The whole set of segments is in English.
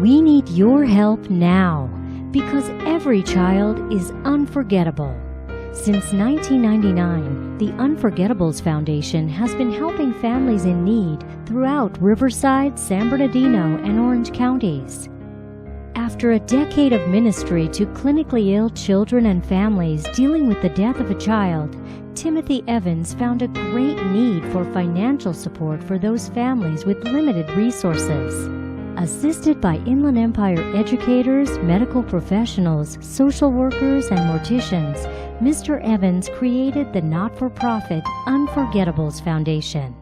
We need your help now, because every child is unforgettable. Since 1999, the Unforettables Foundation has been helping families in need throughout Riverside, San Bernardino, and Orange counties. After a decade of ministry to clinically ill children and families dealing with the death of a child, Timothy Evans found a great need for financial support for those families with limited resources. Assisted by Inland Empire educators, medical professionals, social workers, and morticians, Mr. Evans created the not-for-profit Unforettables Foundation.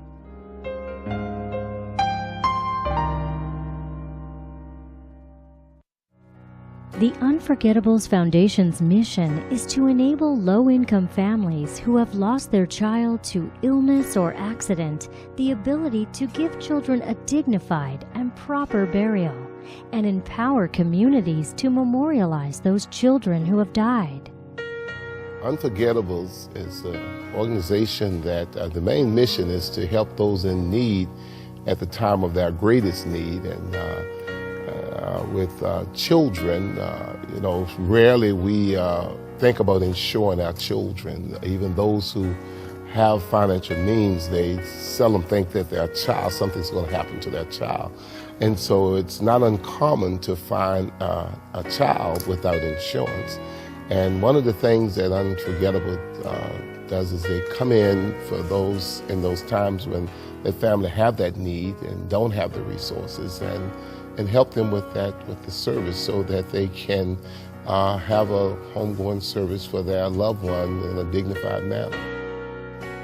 The Unforettables Foundation's mission is to enable low-income families who have lost their child to illness or accident the ability to give children a dignified and proper burial, and empower communities to memorialize those children who have died. Unforettables is an organization that the main mission is to help those in need at the time of their greatest need. And with children, rarely we think about insuring our children. Even those who have financial means, they seldom think that their child, something's going to happen to their child. And so it's not uncommon to find a child without insurance. And one of the things that Unforgettable does is they come in for those in those times when the family have that need and don't have the resources, and help them with that, with the service, so that they can have a homegoing service for their loved one in a dignified manner.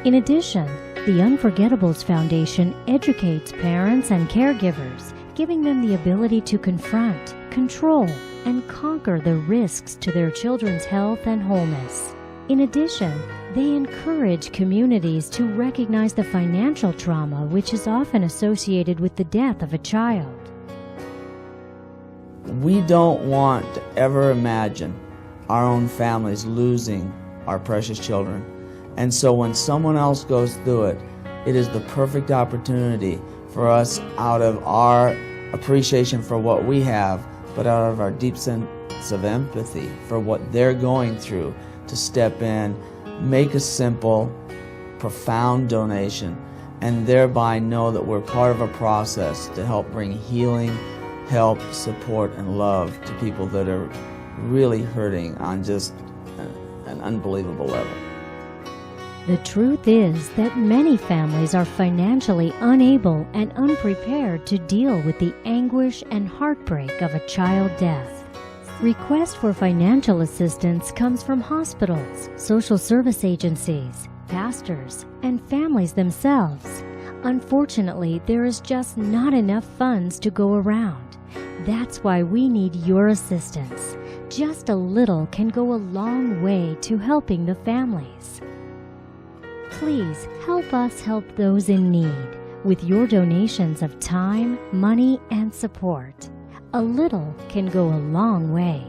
In addition, the Unforettables Foundation educates parents and caregivers, giving them the ability to confront, control, and conquer the risks to their children's health and wholeness. In addition, they encourage communities to recognize the financial trauma which is often associated with the death of a child. We don't want to ever imagine our own families losing our precious children. And so when someone else goes through it, it is the perfect opportunity for us, out of our appreciation for what we have, but out of our deep sense of empathy for what they're going through, to step in, make a simple, profound donation, and thereby know that we're part of a process to help bring healing, help, support, and love to people that are really hurting on just an unbelievable level. The truth is that many families are financially unable and unprepared to deal with the anguish and heartbreak of a child death. Request for financial assistance comes from hospitals, social service agencies, pastors, and families themselves. Unfortunately, there is just not enough funds to go around. That's why we need your assistance. Just a little can go a long way to helping the families. Please help us help those in need with your donations of time, money, and support. A little can go a long way.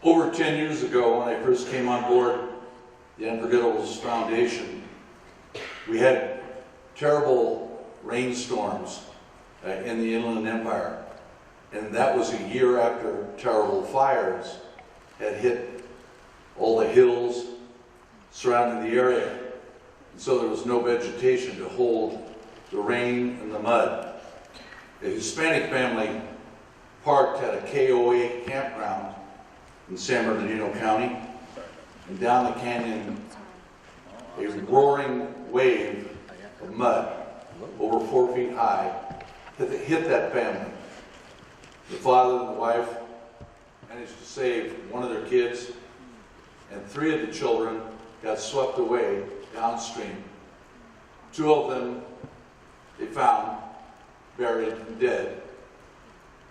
Over 10 years ago, when I first came on board the Unforgettables Foundation, we had terrible rainstorms in the Inland Empire. And that was a year after terrible fires had hit all the hills surrounding the area. And so there was no vegetation to hold the rain and the mud. A Hispanic family parked at a KOA campground in San Bernardino County, and down the canyon, a roaring wave of mud over 4 feet high hit that family. The father and the wife managed to save one of their kids, and 3 of the children got swept away downstream. 2 of them they found buried and dead.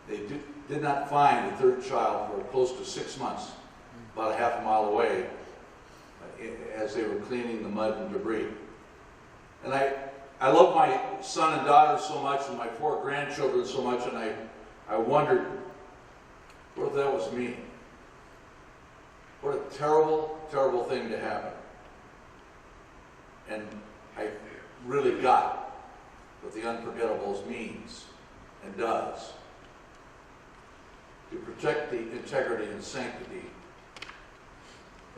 They did not find the 3rd child for close to 6 months, about a half a mile away, as they were cleaning the mud and debris. And I love my son and daughter so much, and my 4 grandchildren so much, and I wondered, what if that was me? What a terrible, terrible thing to happen. And I really got what the Unforgettables means and does to protect the integrity and sanctity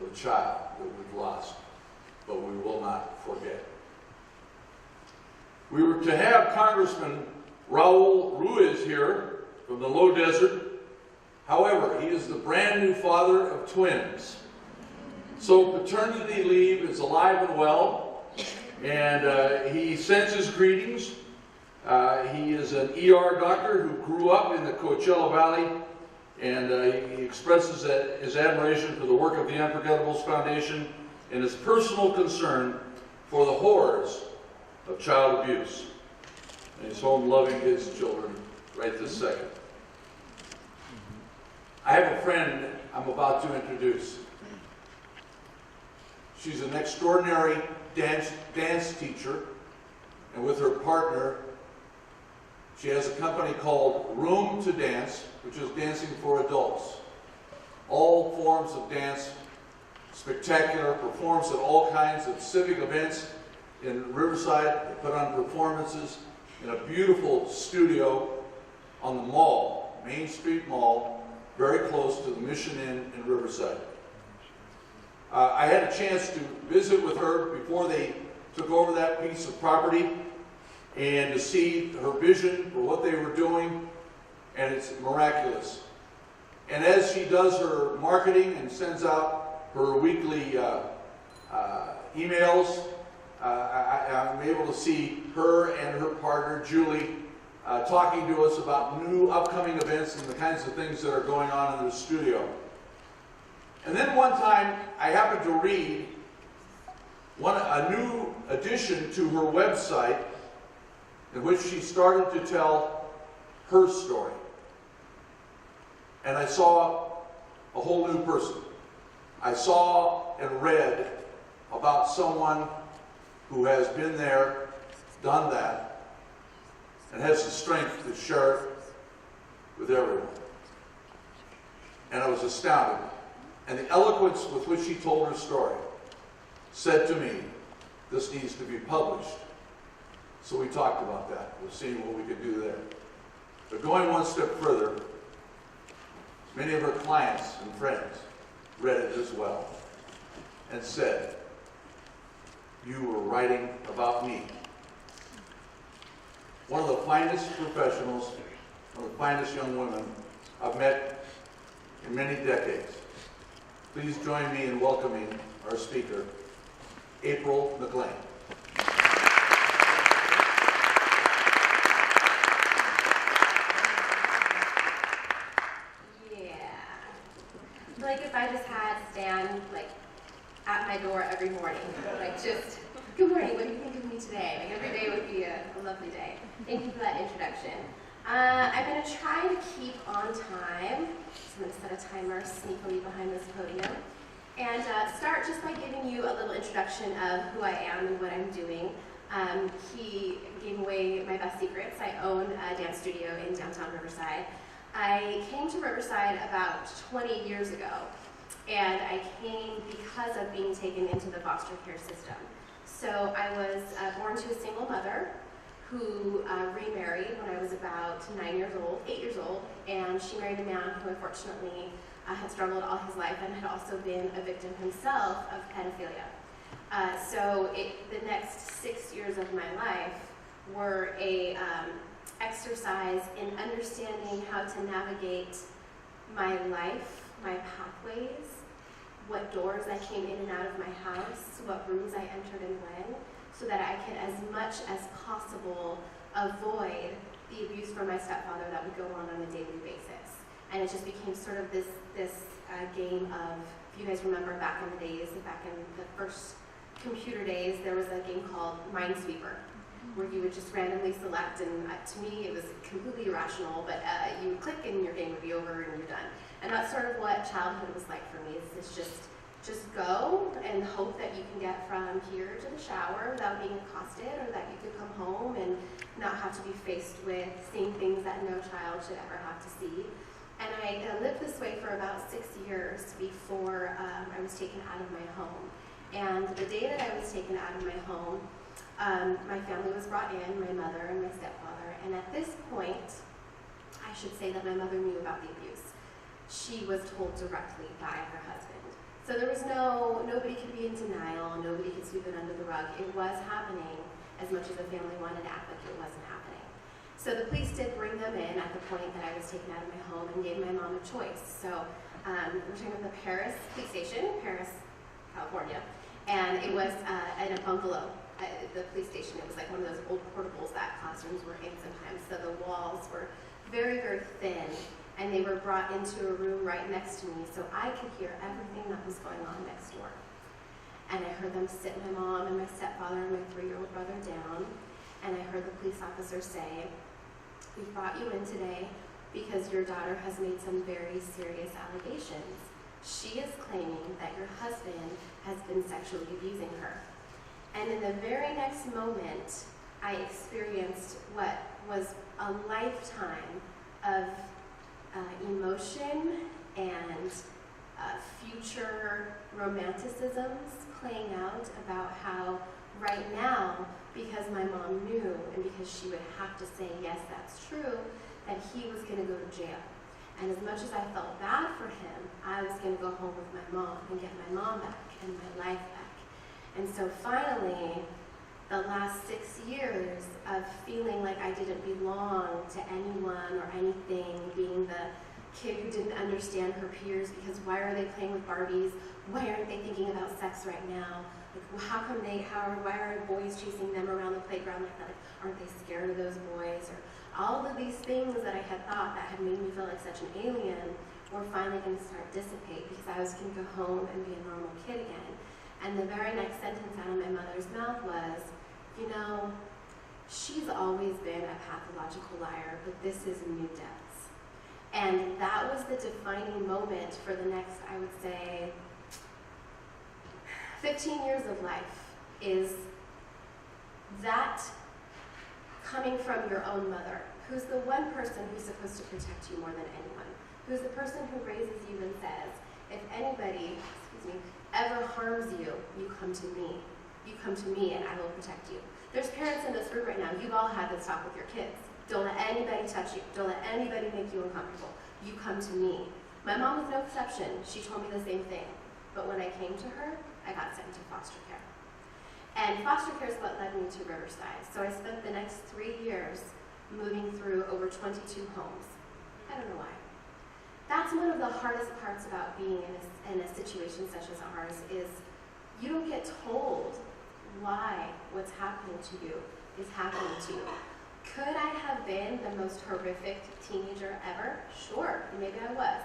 of a child that we've lost, but we will not forget. We were to have Congressman Raul Ruiz here from the Low Desert. However, he is the brand new father of twins. So paternity leave is alive and well, and he sends his greetings. He is an ER doctor who grew up in the Coachella Valley, and he expresses his admiration for the work of the Unforgettables Foundation and his personal concern for the horrors of child abuse. And he's home loving his children right this second. I have a friend I'm about to introduce. She's an extraordinary dance teacher, and with her partner, she has a company called Room to Dance, which is dancing for adults. All forms of dance, spectacular, performs at all kinds of civic events in Riverside. They put on performances in a beautiful studio on the mall, Main Street Mall, very close to the Mission Inn in Riverside. I had a chance to visit with her before they took over that piece of property and to see her vision for what they were doing, and it's miraculous. And as she does her marketing and sends out her weekly emails, I'm able to see her and her partner, Julie, talking to us about new upcoming events and the kinds of things that are going on in the studio. And then one time, I happened to read a new addition to her website in which she started to tell her story. And I saw a whole new person. I saw and read about someone who has been there, done that, and has the strength to share it with everyone. And I was astounded. And the eloquence with which she told her story said to me, this needs to be published. So we talked about that. We'll see what we could do there. But going one step further, many of her clients and friends read it as well and said, you were writing about me. One of the finest professionals, one of the finest young women I've met in many decades. Please join me in welcoming our speaker, April McLean. Like if I just had Stan at my door every morning, just, good morning, what do you think of me today? Every day would be a lovely day. Thank you for that introduction. I'm going to try to keep on time. So I'm going to set a timer sneakily behind this podium. And start just by giving you a little introduction of who I am and what I'm doing. He gave away my best secrets. I own a dance studio in downtown Riverside. I came to Riverside about 20 years ago, and I came because of being taken into the foster care system. So I was born to a single mother who remarried when I was about 8 years old, and she married a man who unfortunately had struggled all his life and had also been a victim himself of pedophilia. So the next 6 years of my life were a exercise in understanding how to navigate my life, my pathways, what doors I came in and out of my house, what rooms I entered and when, so that I could as much as possible avoid the abuse from my stepfather that would go on a daily basis. And it just became sort of this game of, if you guys remember back in the days, back in the first computer days, there was a game called Minesweeper, where you would just randomly select, and to me it was completely irrational, but you would click and your game would be over and you're done. And that's sort of what childhood was like for me. It's just just go and hope that you can get from here to the shower without being accosted, or that you could come home and not have to be faced with seeing things that no child should ever have to see. And I lived this way for about 6 years before I was taken out of my home. And the day that I was taken out of my home, my family was brought in, my mother and my stepfather, and at this point, I should say that my mother knew about the abuse. She was told directly by her husband. So there was nobody could be in denial, nobody could sweep it under the rug. It was happening as much as the family wanted to act like it wasn't happening. So the police did bring them in at the point that I was taken out of my home and gave my mom a choice. So we're talking about the Paris police station, Paris, California, and it was in a bungalow at the police station. It was like one of those old portables that classrooms were in sometimes. So the walls were very, very thin, and they were brought into a room right next to me, so I could hear everything that was going on next door. And I heard them sit my mom and my stepfather and my 3-year-old brother down, and I heard the police officer say, "We brought you in today because your daughter has made some very serious allegations. She is claiming that your husband has been sexually abusing her." And in the very next moment, I experienced what was a lifetime of emotion and future romanticisms playing out about how right now, because my mom knew and because she would have to say, yes, that's true, that he was going to go to jail. And as much as I felt bad for him, I was going to go home with my mom and get my mom back and my life back. And so finally, the last 6 years of feeling like I didn't belong to anyone or anything, being the kid who didn't understand her peers because why are they playing with Barbies? Why aren't they thinking about sex right now? Like, why are boys chasing them around the playground like that? Like, aren't they scared of those boys? Or all of these things that I had thought that had made me feel like such an alien were finally going to start dissipate because I was going to go home and be a normal kid again. And the very next sentence out of my mother's mouth was, "You know, she's always been a pathological liar, but this is new depths." And that was the defining moment for the next, I would say, 15 years of life, is that coming from your own mother, who's the one person who's supposed to protect you more than anyone, who's the person who raises you and says, if anybody, ever harms you, you come to me. You come to me and I will protect you. There's parents in this room right now, you've all had this talk with your kids. Don't let anybody touch you. Don't let anybody make you uncomfortable. You come to me. My mom was no exception. She told me the same thing. But when I came to her, I got sent into foster care. And foster care is what led me to Riverside. So I spent the next 3 years moving through over 22 homes. I don't know why. That's one of the hardest parts about being in a situation such as ours is you don't get told why what's happening to you is happening to you. Could I have been the most horrific teenager ever? Sure, maybe I was.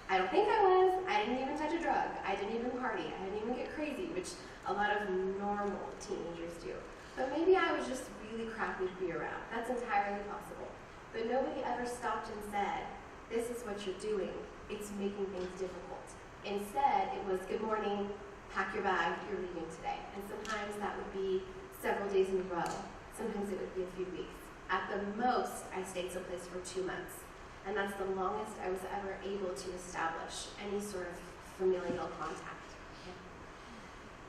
I don't think I was. I didn't even touch a drug. I didn't even party. I didn't even get crazy, which a lot of normal teenagers do. But maybe I was just really crappy to be around. That's entirely possible. But nobody ever stopped and said, this is what you're doing. It's making things difficult. Instead, it was, good morning, pack your bag, you're leaving today. And sometimes that would be several days in a row. Sometimes it would be a few weeks. At the most, I stayed someplace for 2 months. And that's the longest I was ever able to establish any sort of familial contact.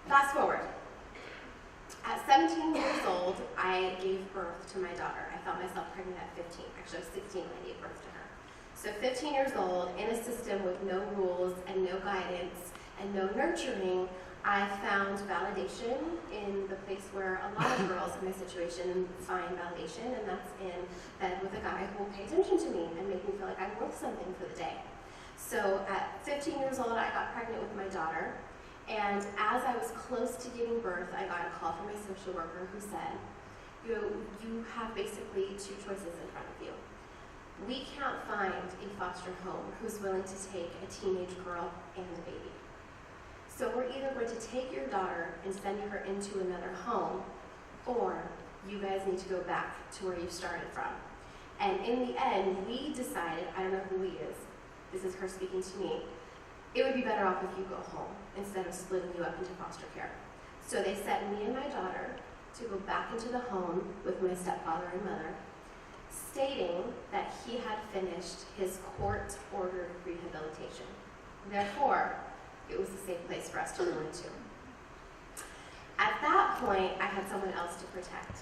Fast forward. At 17 years old, I gave birth to my daughter. I found myself pregnant at 15. Actually, I was 16 when I gave birth to her. So 15 years old, in a system with no rules and no guidance and no nurturing, I found validation in the place where a lot of girls in my situation find validation, and that's in bed with a guy who will pay attention to me and make me feel like I'm worth something for the day. So at 15 years old, I got pregnant with my daughter, and as I was close to giving birth, I got a call from my social worker who said, you have basically 2 choices in front of you. We can't find a foster home who's willing to take a teenage girl and a baby. So we're either going to take your daughter and send her into another home, or you guys need to go back to where you started from. And in the end, we decided, I don't know who we is, this is her speaking to me, it would be better off if you go home instead of splitting you up into foster care. So they sent me and my daughter to go back into the home with my stepfather and mother, stating that he had finished his court-ordered rehabilitation. Therefore, it was a safe place for us to go into. At that point, I had someone else to protect.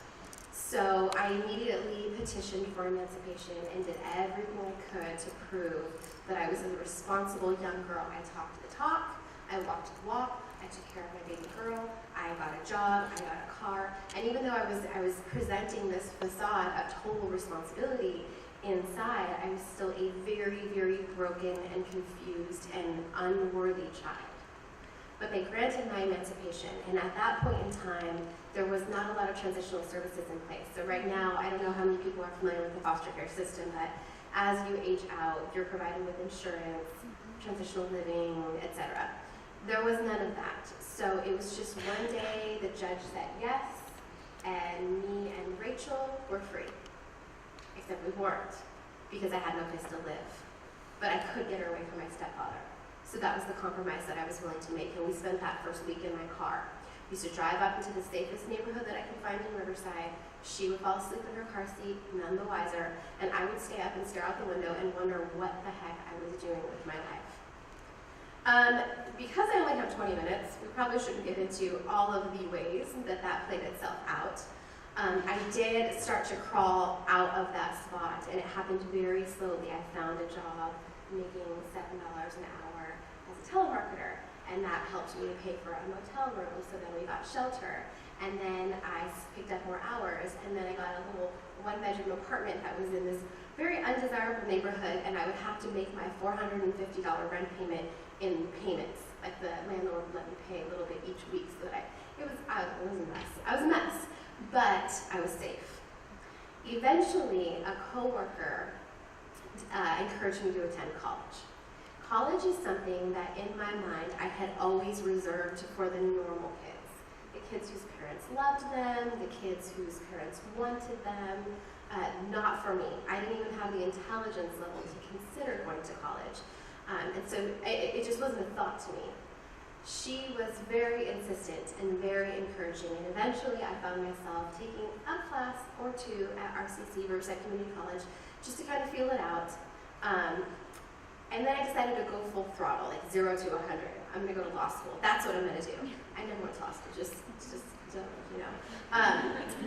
So I immediately petitioned for emancipation and did everything I could to prove that I was a responsible young girl. I talked the talk, I walked the walk, I took care of my baby girl, I got a job, I got a car, and even though I was presenting this facade of total responsibility, inside I was still a very, very broken and confused and unworthy child. But they granted my emancipation, and at that point in time, there was not a lot of transitional services in place. So right now, I don't know how many people are familiar with the foster care system, but as you age out, you're provided with insurance, transitional living, etc. There was none of that. So it was just one day the judge said yes, and me and Rachel were free. Except we weren't, because I had no place to live. But I could get her away from my stepfather. So that was the compromise that I was willing to make, and we spent that first week in my car. We used to drive up into the safest neighborhood that I could find in Riverside. She would fall asleep in her car seat, none the wiser, and I would stay up and stare out the window and wonder what the heck I was doing with my life. Because I only have 20 minutes, we probably shouldn't get into all of the ways that that played itself out. I did start to crawl out of that spot, and it happened very slowly. I found a job making $7 an hour as a telemarketer, and that helped me pay for a motel room, so then we got shelter. And then I picked up more hours, and then I got a little one-bedroom apartment that was in this very undesirable neighborhood, and I would have to make my $450 rent payment in payments. Like the landlord would let me pay a little bit each week, so that it was a mess. I was a mess, but I was safe. Eventually, a coworker encouraged me to attend college. College is something that in my mind I had always reserved for the normal kids. The kids whose parents loved them, the kids whose parents wanted them, not for me. I didn't even have the intelligence level to consider going to college. And so it just wasn't a thought to me. She was very insistent and very encouraging, and eventually I found myself taking a class or two at RCC, Riverside Community College, just to kind of feel it out. And then I decided to go full throttle, like 0 to 100. I'm gonna go to law school. That's what I'm gonna do. I never went to law school, just don't, you know.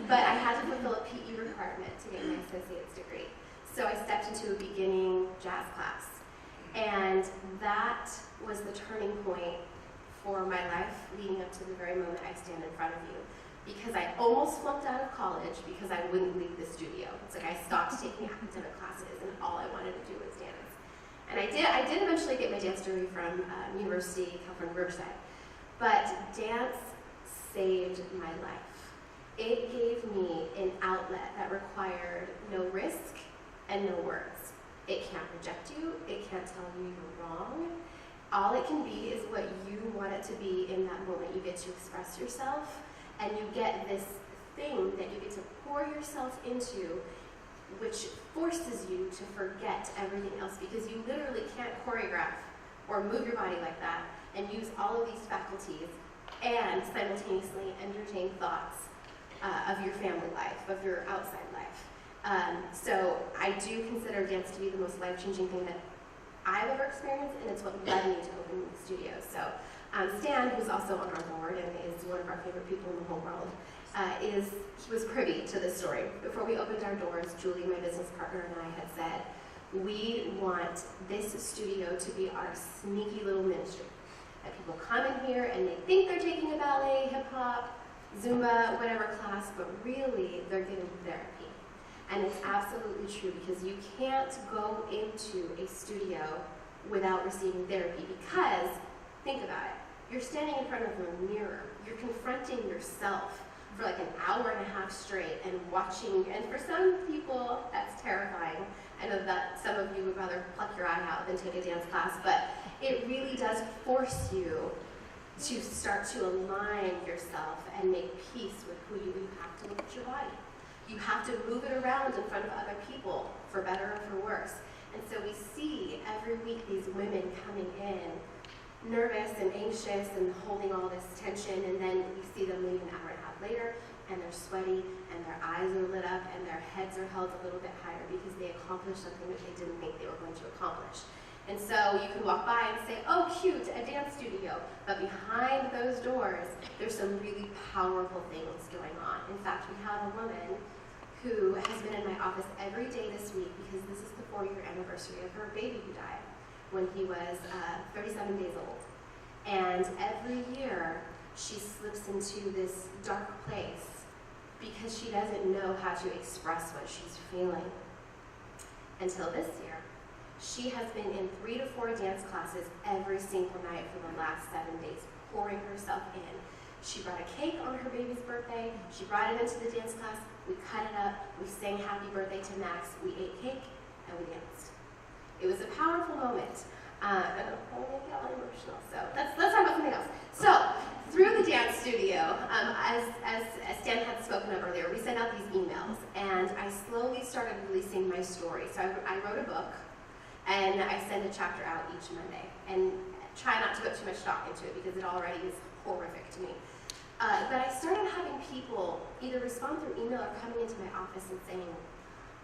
But I had to fulfill a PE requirement to get my associate's degree. So I stepped into a beginning jazz class. And that was the turning point for my life leading up to the very moment I stand in front of you. Because I almost flunked out of college because I wouldn't leave the studio. It's like I stopped taking academic classes and all I wanted to do was dance. And I did eventually get my dance degree from University of California, Riverside. But dance saved my life. It gave me an outlet that required no risk and no words. It can't reject you, it can't tell you you're wrong. All it can be is what you want it to be in that moment. You get to express yourself, and you get this thing that you get to pour yourself into, which forces you to forget everything else, because you literally can't choreograph or move your body like that and use all of these faculties and simultaneously entertain thoughts of your family life, of your outside life. So I do consider dance to be the most life-changing thing that I've ever experienced, and it's what led me to open the studio. So Stan, who's also on our board and is one of our favorite people in the whole world, he was privy to this story. Before we opened our doors, Julie, my business partner, and I had said, we want this studio to be our sneaky little ministry. That people come in here and they think they're taking a ballet, hip hop, Zumba, whatever class, but really they're getting therapy. And it's absolutely true, because you can't go into a studio without receiving therapy, because, think about it, you're standing in front of a mirror, you're confronting yourself for like an hour and a half straight and watching, and for some people that's terrifying. I know that some of you would rather pluck your eye out than take a dance class, but it really does force you to start to align yourself and make peace with who you have to look at your body. You have to move it around in front of other people, for better or for worse. And so we see every week these women coming in nervous and anxious and holding all this tension, and then you see them leave an hour and a half later, and they're sweaty, and their eyes are lit up, and their heads are held a little bit higher because they accomplished something that they didn't think they were going to accomplish. And so you can walk by and say, oh, cute, a dance studio. But behind those doors, there's some really powerful things going on. In fact, we have a woman who has been in my office every day this week because this is the 4-year anniversary of her baby who died when he was 37 days old. And every year, she slips into this dark place because she doesn't know how to express what she's feeling. Until this year, she has been in 3 to 4 dance classes every single night for the last 7 days, pouring herself in. She brought a cake on her baby's birthday. She brought it into the dance class. We cut it up. We sang happy birthday to Max. We ate cake, and we danced. It was a powerful moment. And I'll make it all emotional, so let's talk about something else. So, through the dance studio, as Dan had spoken of earlier, we sent out these emails, and I slowly started releasing my story. So I wrote a book, and I send a chapter out each Monday, and try not to put too much stock into it because it already is horrific to me. But I started having people either respond through email or coming into my office and saying,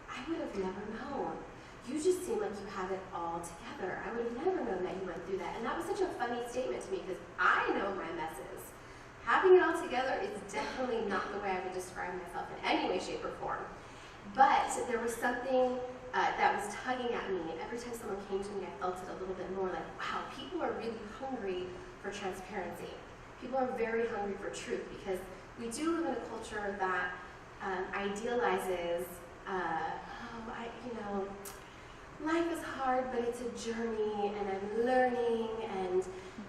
I would have never known. You just seem like you have it all together. I would have never known that you went through that. And that was such a funny statement to me because I know my messes. Having it all together is definitely not the way I would describe myself in any way, shape, or form. But there was something that was tugging at me. Every time someone came to me, I felt it a little bit more like, wow, people are really hungry for transparency. People are very hungry for truth because we do live in a culture that idealizes, life is hard, but it's a journey, and I'm learning, and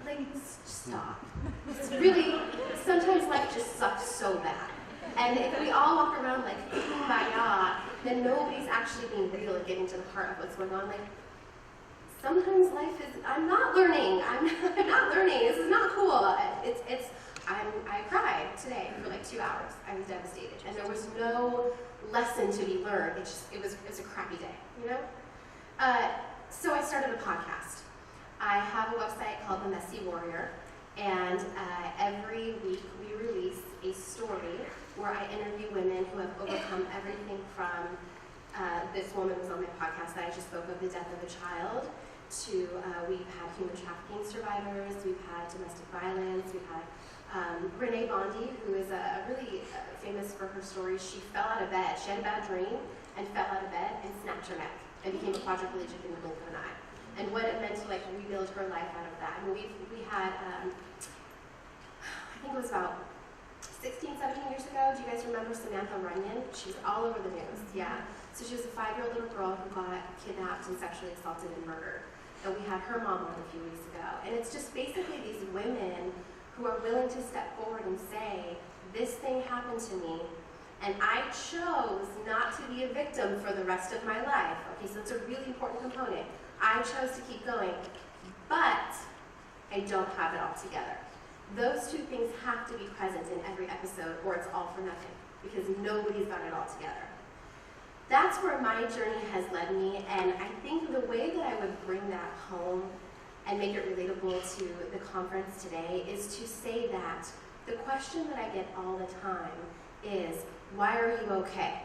like, stop. It's really, sometimes life just sucks so bad. And if we all walk around like, kumbaya, then nobody's actually being real and getting to the heart of what's going on. Like, sometimes life is, I'm not learning, I'm not learning, this is not cool. I cried today for like 2 hours. I was devastated, and there was no lesson to be learned. It was a crappy day, you know? So I started a podcast. I have a website called The Messy Warrior, and every week we release a story where I interview women who have overcome everything from this woman was on my podcast that I just spoke of, the death of a child, to we've had human trafficking survivors, we've had domestic violence, we've had Renee Bondi, who is really famous for her story. She fell out of bed. She had a bad dream and fell out of bed and snapped her neck and became a quadriplegic in the blink of an eye. And what it meant to like rebuild her life out of that. And we had, I think it was about 16, 17 years ago. Do you guys remember Samantha Runyon? She was all over the news, yeah. So she was a 5-year-old little girl who got kidnapped and sexually assaulted and murdered. And we had her mom on a few weeks ago. And it's just basically these women who are willing to step forward and say, this thing happened to me, and I chose not to be a victim for the rest of my life. Okay, so it's a really important component. I chose to keep going, but I don't have it all together. Those two things have to be present in every episode, or it's all for nothing, because nobody's got it all together. That's where my journey has led me, and I think the way that I would bring that home and make it relatable to the conference today is to say that the question that I get all the time is, why are you okay?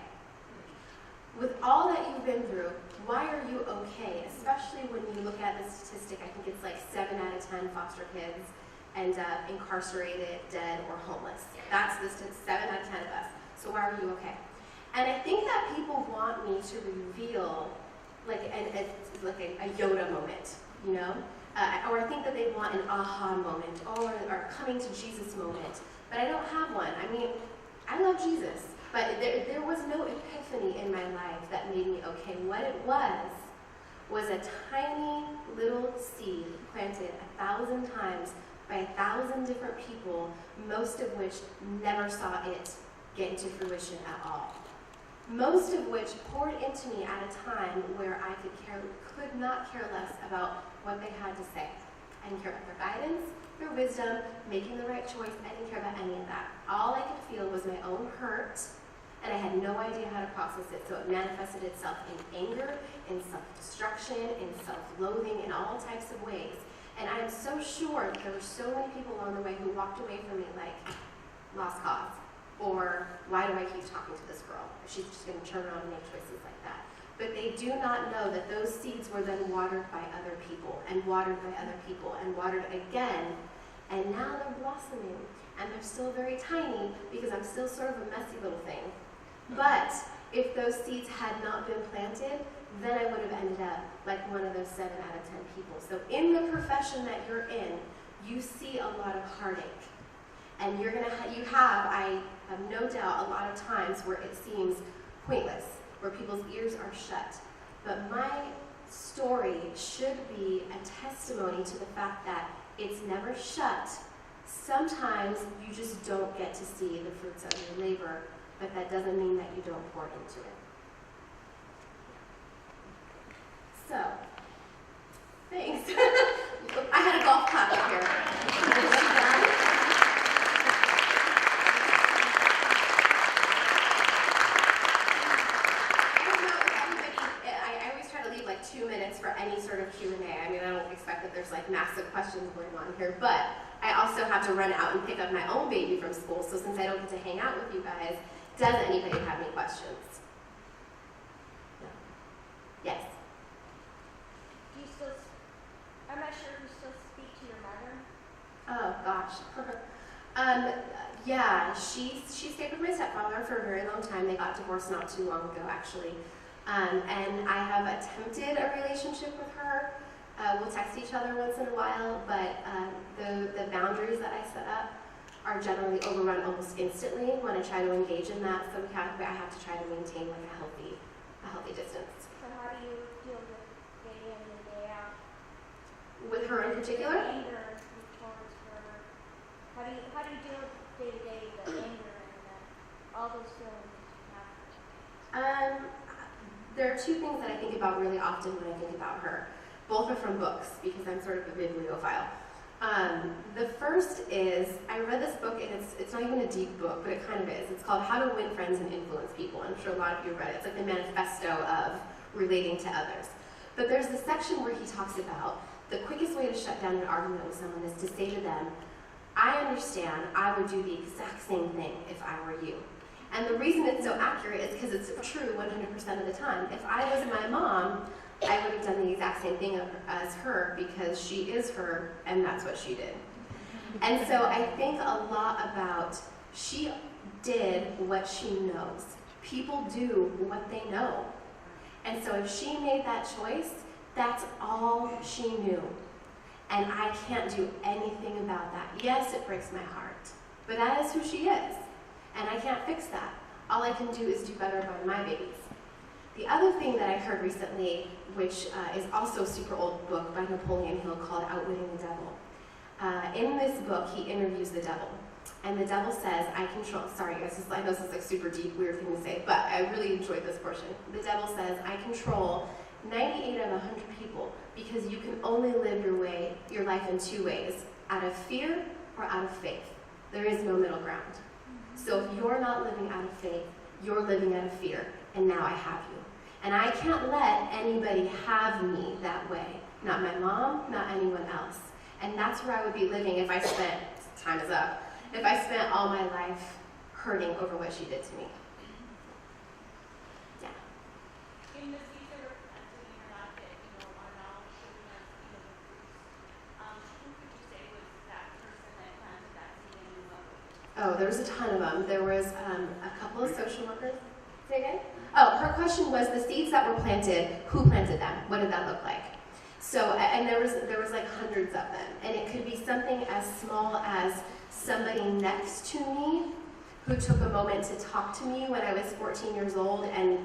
With all that you've been through, why are you okay? Especially when you look at the statistic, I think it's like 7 out of 10 foster kids end up incarcerated, dead, or homeless. That's the 7 out of 10 of us. So why are you okay? And I think that people want me to reveal like a Yoda moment, you know? Or I think that they want an aha moment, or coming to Jesus moment. But I don't have one. I mean, I love Jesus, but there was no epiphany in my life that made me okay. What it was a tiny little seed planted 1,000 times by 1,000 different people, most of which never saw it get into fruition at all. Most of which poured into me at a time where I could not care less about what they had to say. I didn't care about their guidance, their wisdom, making the right choice. I didn't care about any of that. All I could feel was my own hurt, and I had no idea how to process it. So it manifested itself in anger, in self-destruction, in self-loathing, in all types of ways. And I am so sure that there were so many people along the way who walked away from me like, lost cause. Or, why do I keep talking to this girl? She's just going to turn around and make choices like that. But they do not know that those seeds were then watered by other people, and watered by other people, and watered again. And now they're blossoming. And they're still very tiny, because I'm still sort of a messy little thing. But if those seeds had not been planted, then I would have ended up like one of those 7 out of 10 people. So in the profession that you're in, you see a lot of heartache. And you're gonna I have no doubt, a lot of times where it seems pointless, where people's ears are shut. But my story should be a testimony to the fact that it's never shut. Sometimes you just don't get to see the fruits of your labor, but that doesn't mean that you don't pour into it. So, thanks. I had a golf clap up here. I don't know if everybody, I always try to leave like 2 minutes for any sort of Q&A. I mean, I don't expect that there's like massive questions going on here, but I also have to run out and pick up my own baby from school, so since I don't get to hang out with you guys, does anybody have any questions? No. Yes? Do you still, I'm not sure if you still speak to your mother? Oh, gosh. Yeah, she stayed with my stepfather for a very long time. They got divorced not too long ago, actually. And I have attempted a relationship with her. We'll text each other once in a while, but the boundaries that I set up are generally overrun almost instantly when I try to engage in that. So I have to try to maintain like a healthy distance. So how do you deal with day in and day out? With her in particular? The anger towards her. How do you deal with day to day the anger and all those feelings you have? There are 2 things that I think about really often when I think about her. Both are from books, because I'm sort of a bibliophile. The first is, I read this book, and it's not even a deep book, but it kind of is. It's called How to Win Friends and Influence People. I'm sure a lot of you read it. It's like the manifesto of relating to others. But there's this section where he talks about the quickest way to shut down an argument with someone is to say to them, I understand, I would do the exact same thing if I were you. And the reason it's so accurate is because it's true 100% of the time. If I was my mom, I would have done the exact same thing as her, because she is her, and that's what she did. And so I think a lot about, she did what she knows. People do what they know. And so if she made that choice, that's all she knew. And I can't do anything about that. Yes, it breaks my heart, but that is who she is. And I can't fix that. All I can do is do better by my babies. The other thing that I heard recently, which is also a super old book by Napoleon Hill called Outwitting the Devil. In this book, he interviews the devil. And the devil says, I control, sorry guys, I know this is like super deep, weird thing to say, but I really enjoyed this portion. The devil says, I control 98 of 100 people, because you can only live your life in 2 ways, out of fear or out of faith. There is no middle ground. So if you're not living out of faith, you're living out of fear, and now I have you. And I can't let anybody have me that way. Not my mom, not anyone else. And that's where I would be living if I spent, time is up, if I spent all my life hurting over what she did to me. Yeah. In the seeds that were planted in your life that, are now showing us, the fruits, who could you say was that person that planted that seed in your life? Oh, there was a ton of them. There was a couple of social workers. Say again? Oh, her question was the seeds that were planted, who planted them? What did that look like? So, and there was like hundreds of them. And it could be something as small as somebody next to me who took a moment to talk to me when I was 14 years old and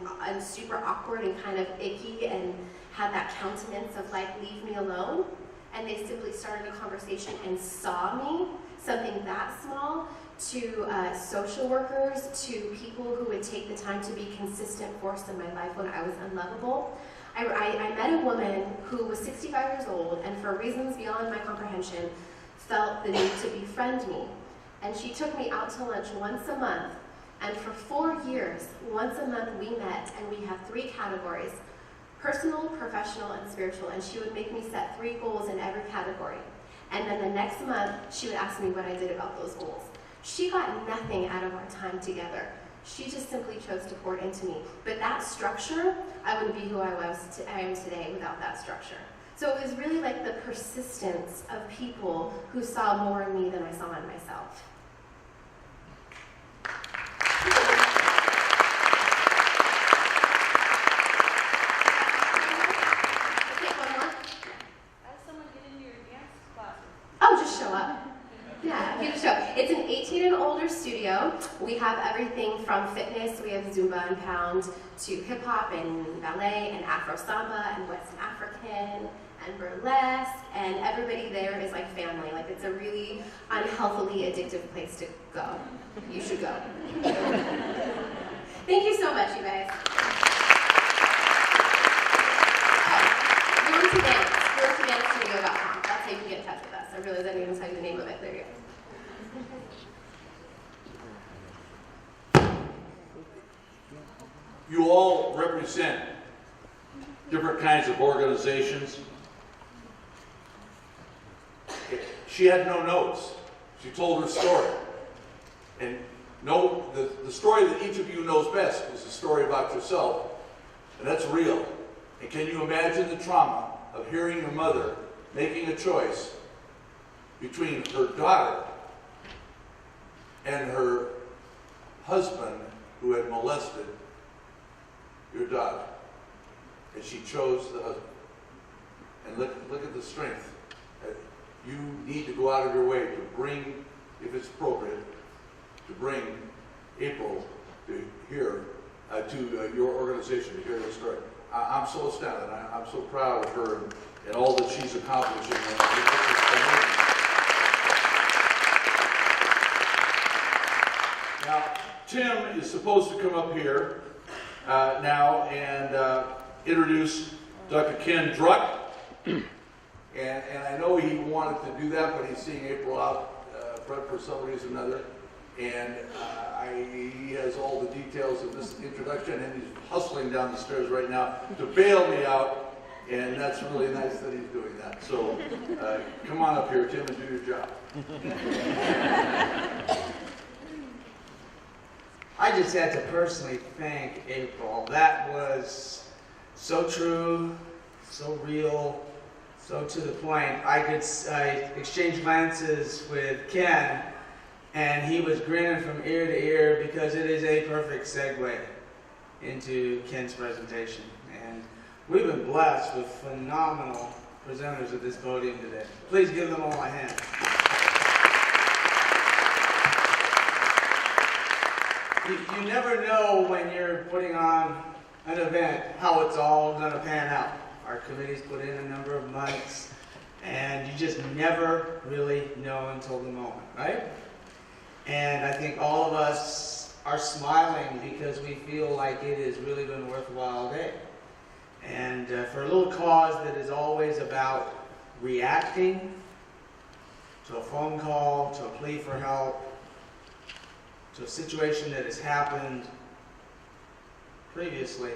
super awkward and kind of icky and had that countenance of like, leave me alone. And they simply started a conversation and saw me, something that small, to social workers, to people who would take the time to be consistent force in my life when I was unlovable. I met a woman who was 65 years old and for reasons beyond my comprehension felt the need to befriend me. And she took me out to lunch once a month, and for 4 years, once a month we met, and we have 3 categories: personal, professional, and spiritual, and she would make me set 3 goals in every category. And then the next month, she would ask me what I did about those goals. She got nothing out of our time together. She just simply chose to pour into me. But that structure, I wouldn't be who I am today without that structure. So it was really like the persistence of people who saw more in me than I saw in myself. It's an 18 and older studio. We have everything from fitness, we have Zumba and Pound, to hip hop and ballet and Afro Samba and West African and burlesque, and everybody there is like family. Like, it's a really unhealthily addictive place to go. You should go. Thank you so much, you guys. Learn to Dance, learntodancestudio.com. That's how you can get in touch with us. I realized I didn't even tell you the name of it. There you go. You all represent different kinds of organizations. She had no notes. She told her story. And the story that each of you knows best is the story about yourself. And that's real. And can you imagine the trauma of hearing your mother making a choice between her daughter and her husband who had molested your daughter? And she chose the husband. And look at the strength. You need to go out of your way to bring, if it's appropriate, to bring April to hear, to your organization to hear the story. I'm so astounded. I'm so proud of her and all that she's accomplishing. Now, Tim is supposed to come up here now and introduce Dr. Ken Druck. And I know he wanted to do that, but he's seeing April out for some reason or another. And he has all the details of this introduction, and he's hustling down the stairs right now to bail me out. And that's really nice that he's doing that. So come on up here, Tim, and do your job. I just had to personally thank April. That was so true, so real, so to the point. I exchanged glances with Ken, and he was grinning from ear to ear because it is a perfect segue into Ken's presentation. And we've been blessed with phenomenal presenters at this podium today. Please give them all a hand. You never know when you're putting on an event how it's all going to pan out. Our committee's put in a number of months, and you just never really know until the moment, right? And I think all of us are smiling because we feel like it has really been a worthwhile day. And for a little cause that is always about reacting to a phone call, to a plea for help, to a situation that has happened previously,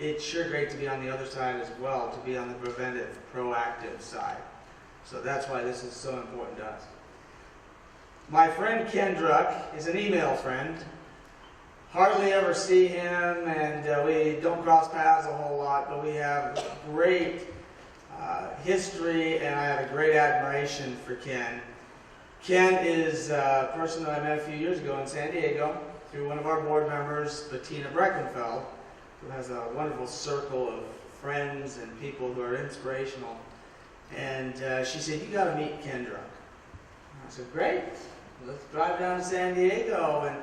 it's sure great to be on the other side as well, to be on the preventive, proactive side. So that's why this is so important to us. My friend Ken Druck is an email friend. Hardly ever see him, and we don't cross paths a whole lot, but we have great history, and I have a great admiration for Ken. Ken is a person that I met a few years ago in San Diego through one of our board members, Bettina Breckenfeld, who has a wonderful circle of friends and people who are inspirational. And she said, "You got to meet Ken Druck." I said, "Great, let's drive down to San Diego." And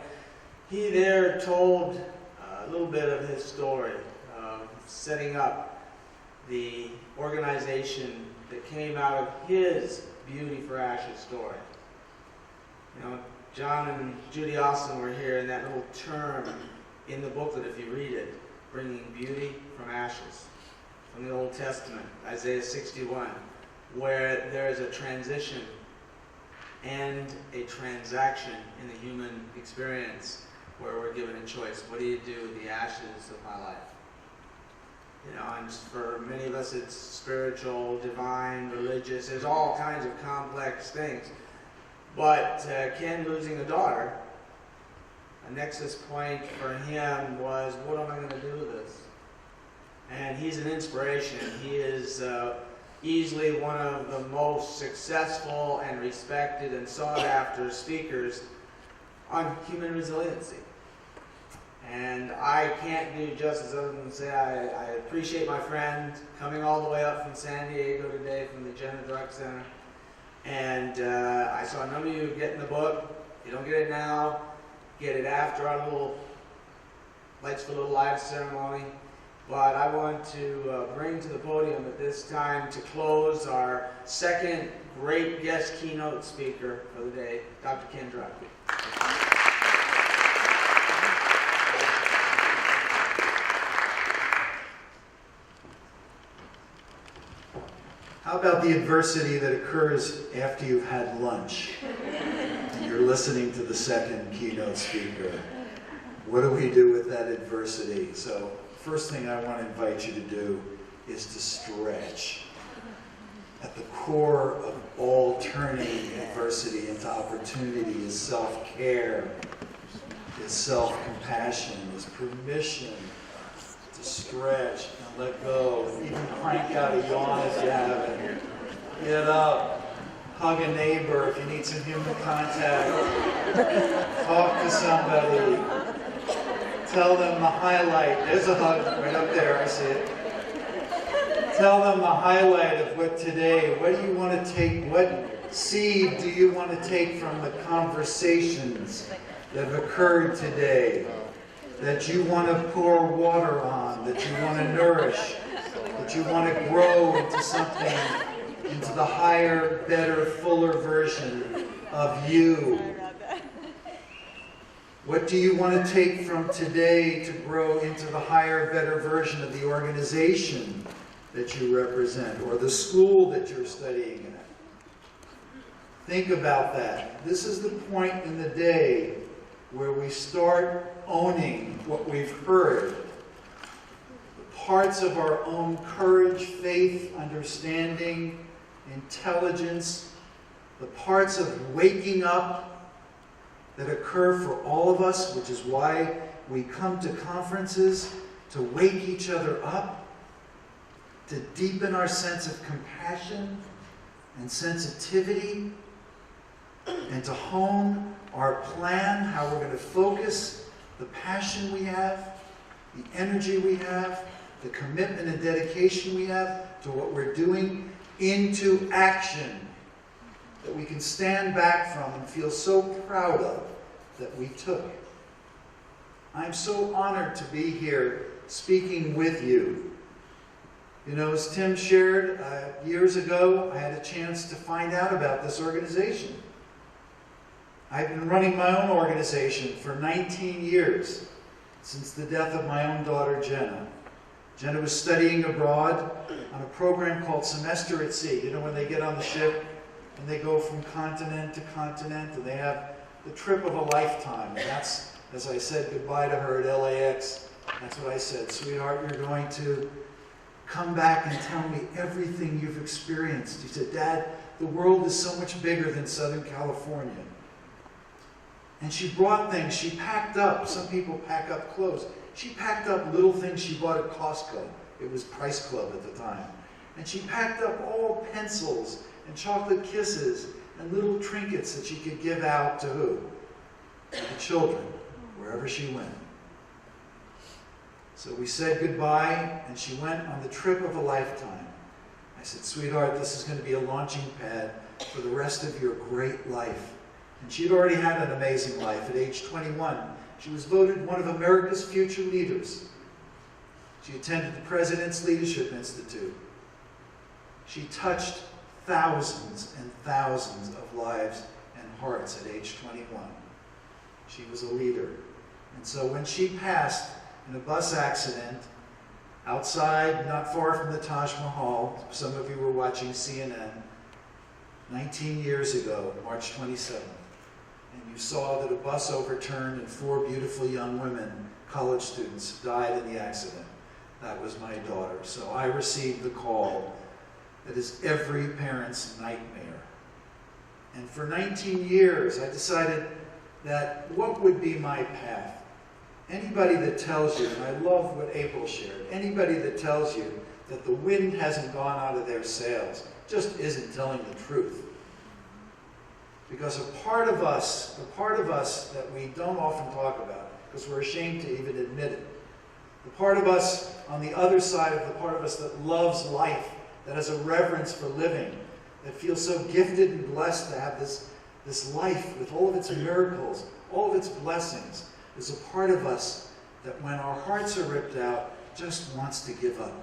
he there told a little bit of his story of setting up the organization that came out of his Beauty for Ashes story. You know, John and Judy Austin were here, and that little term in the booklet, if you read it, bringing beauty from ashes, from the Old Testament, Isaiah 61, where there is a transition and a transaction in the human experience where we're given a choice. What do you do with the ashes of my life? You know, and for many of us it's spiritual, divine, religious, there's all kinds of complex things. But Ken losing a daughter, a nexus point for him was, what am I going to do with this? And he's an inspiration. He is easily one of the most successful and respected and sought after speakers on human resiliency. And I can't do justice other than say I appreciate my friend coming all the way up from San Diego today from the Jenna Drug Center. And I saw a number of you getting the book. If you don't get it now, get it after our little Lights for Little Lives ceremony. But I want to bring to the podium at this time to close our second great guest keynote speaker for the day, Dr. Ken Druck. How about the adversity that occurs after you've had lunch and you're listening to the second keynote speaker? What do we do with that adversity? So, first thing I want to invite you to do is to stretch. At the core of all turning adversity into opportunity is self-care, is self-compassion, is permission to stretch and let go, and even crank out a yawn if you haven't. Get up, hug a neighbor if you need some human contact, talk to somebody, tell them the highlight. There's a hug right up there, I see it. Tell them the highlight of what today, what do you want to take, what seed do you want to take from the conversations that have occurred today, that you want to pour water on, that you want to nourish, that you want to grow into something, into the higher, better, fuller version of you. What do you want to take from today to grow into the higher, better version of the organization that you represent, or the school that you're studying at? Think about that. This is the point in the day where we start owning what we've heard. The parts of our own courage, faith, understanding, intelligence, the parts of waking up that occur for all of us, which is why we come to conferences, to wake each other up, to deepen our sense of compassion and sensitivity, and to hone our plan, how we're going to focus the passion we have, the energy we have, the commitment and dedication we have to what we're doing into action that we can stand back from and feel so proud of that we took. I'm so honored to be here speaking with you. You know, as Tim shared, years ago, I had a chance to find out about this organization. I've been running my own organization for 19 years, since the death of my own daughter, Jenna. Jenna was studying abroad on a program called Semester at Sea. You know, when they get on the ship and they go from continent to continent, and they have the trip of a lifetime. And that's, as I said goodbye to her at LAX, that's what I said, sweetheart, you're going to come back and tell me everything you've experienced. She said, Dad, the world is so much bigger than Southern California. And she brought things, she packed up. Some people pack up clothes. She packed up little things she bought at Costco. It was Price Club at the time. And she packed up all pencils and chocolate kisses and little trinkets that she could give out to who? To the children, wherever she went. So we said goodbye, and she went on the trip of a lifetime. I said, sweetheart, this is going to be a launching pad for the rest of your great life. And she'd already had an amazing life. At age 21, she was voted one of America's future leaders. She attended the President's Leadership Institute. She touched thousands and thousands of lives and hearts at age 21. She was a leader. And so when she passed in a bus accident outside, not far from the Taj Mahal, some of you were watching CNN, 19 years ago, March 27th, and you saw that a bus overturned and 4 beautiful young women, college students, died in the accident. that was my daughter. So I received the call that is every parent's nightmare. And for 19 years, I decided that what would be my path? Anybody that tells you, and I love what April shared, anybody that tells you that the wind hasn't gone out of their sails just isn't telling the truth. Because a part of us, the part of us that we don't often talk about, because we're ashamed to even admit it, the part of us on the other side of the part of us that loves life, that has a reverence for living, that feels so gifted and blessed to have this life with all of its miracles, all of its blessings, is a part of us that when our hearts are ripped out, just wants to give up.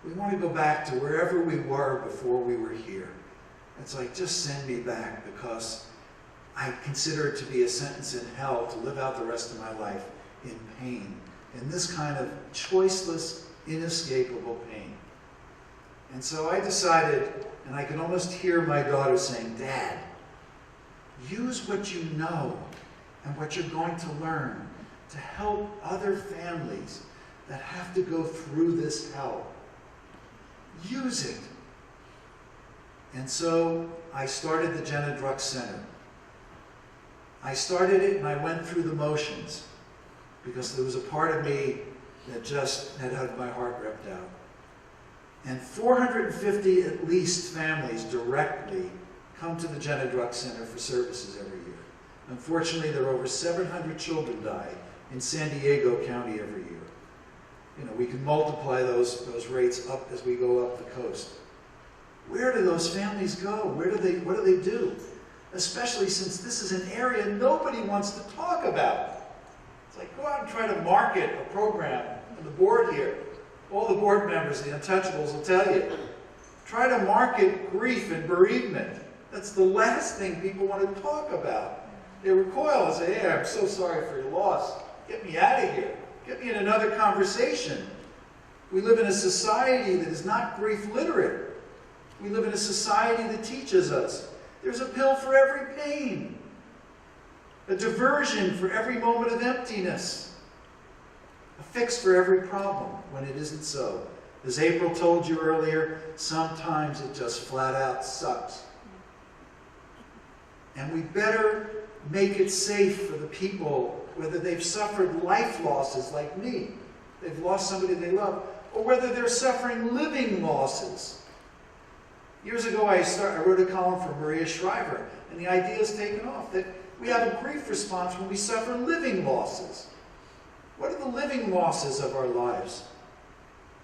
We want to go back to wherever we were before we were here. It's like, just send me back, because I consider it to be a sentence in hell to live out the rest of my life in pain, in this kind of choiceless, inescapable pain. And so I decided, and I can almost hear my daughter saying, Dad, use what you know and what you're going to learn to help other families that have to go through this hell. Use it. And so I started the Jenna Druk Center. I started it and I went through the motions because there was a part of me that just had my heart ripped out. And 450 at least families directly come to the Jenna Druk Center for services every year. Unfortunately, there are over 700 children die in San Diego County every year. You know, we can multiply those rates up as we go up the coast. Where do those families go? What do they do? Especially since this is an area nobody wants to talk about. It's like, go out and try to market a program on the board here. All the board members, the Untouchables, will tell you. Try to market grief and bereavement. That's the last thing people want to talk about. They recoil and say, hey, I'm so sorry for your loss. Get me out of here. Get me in another conversation. We live in a society that is not grief literate. We live in a society that teaches us there's a pill for every pain, a diversion for every moment of emptiness, a fix for every problem, when it isn't so. As April told you earlier, sometimes it just flat out sucks. And we better make it safe for the people, whether they've suffered life losses like me, they've lost somebody they love, or whether they're suffering living losses. Years ago, I wrote a column for Maria Shriver, and the idea has taken off that we have a grief response when we suffer living losses. What are the living losses of our lives?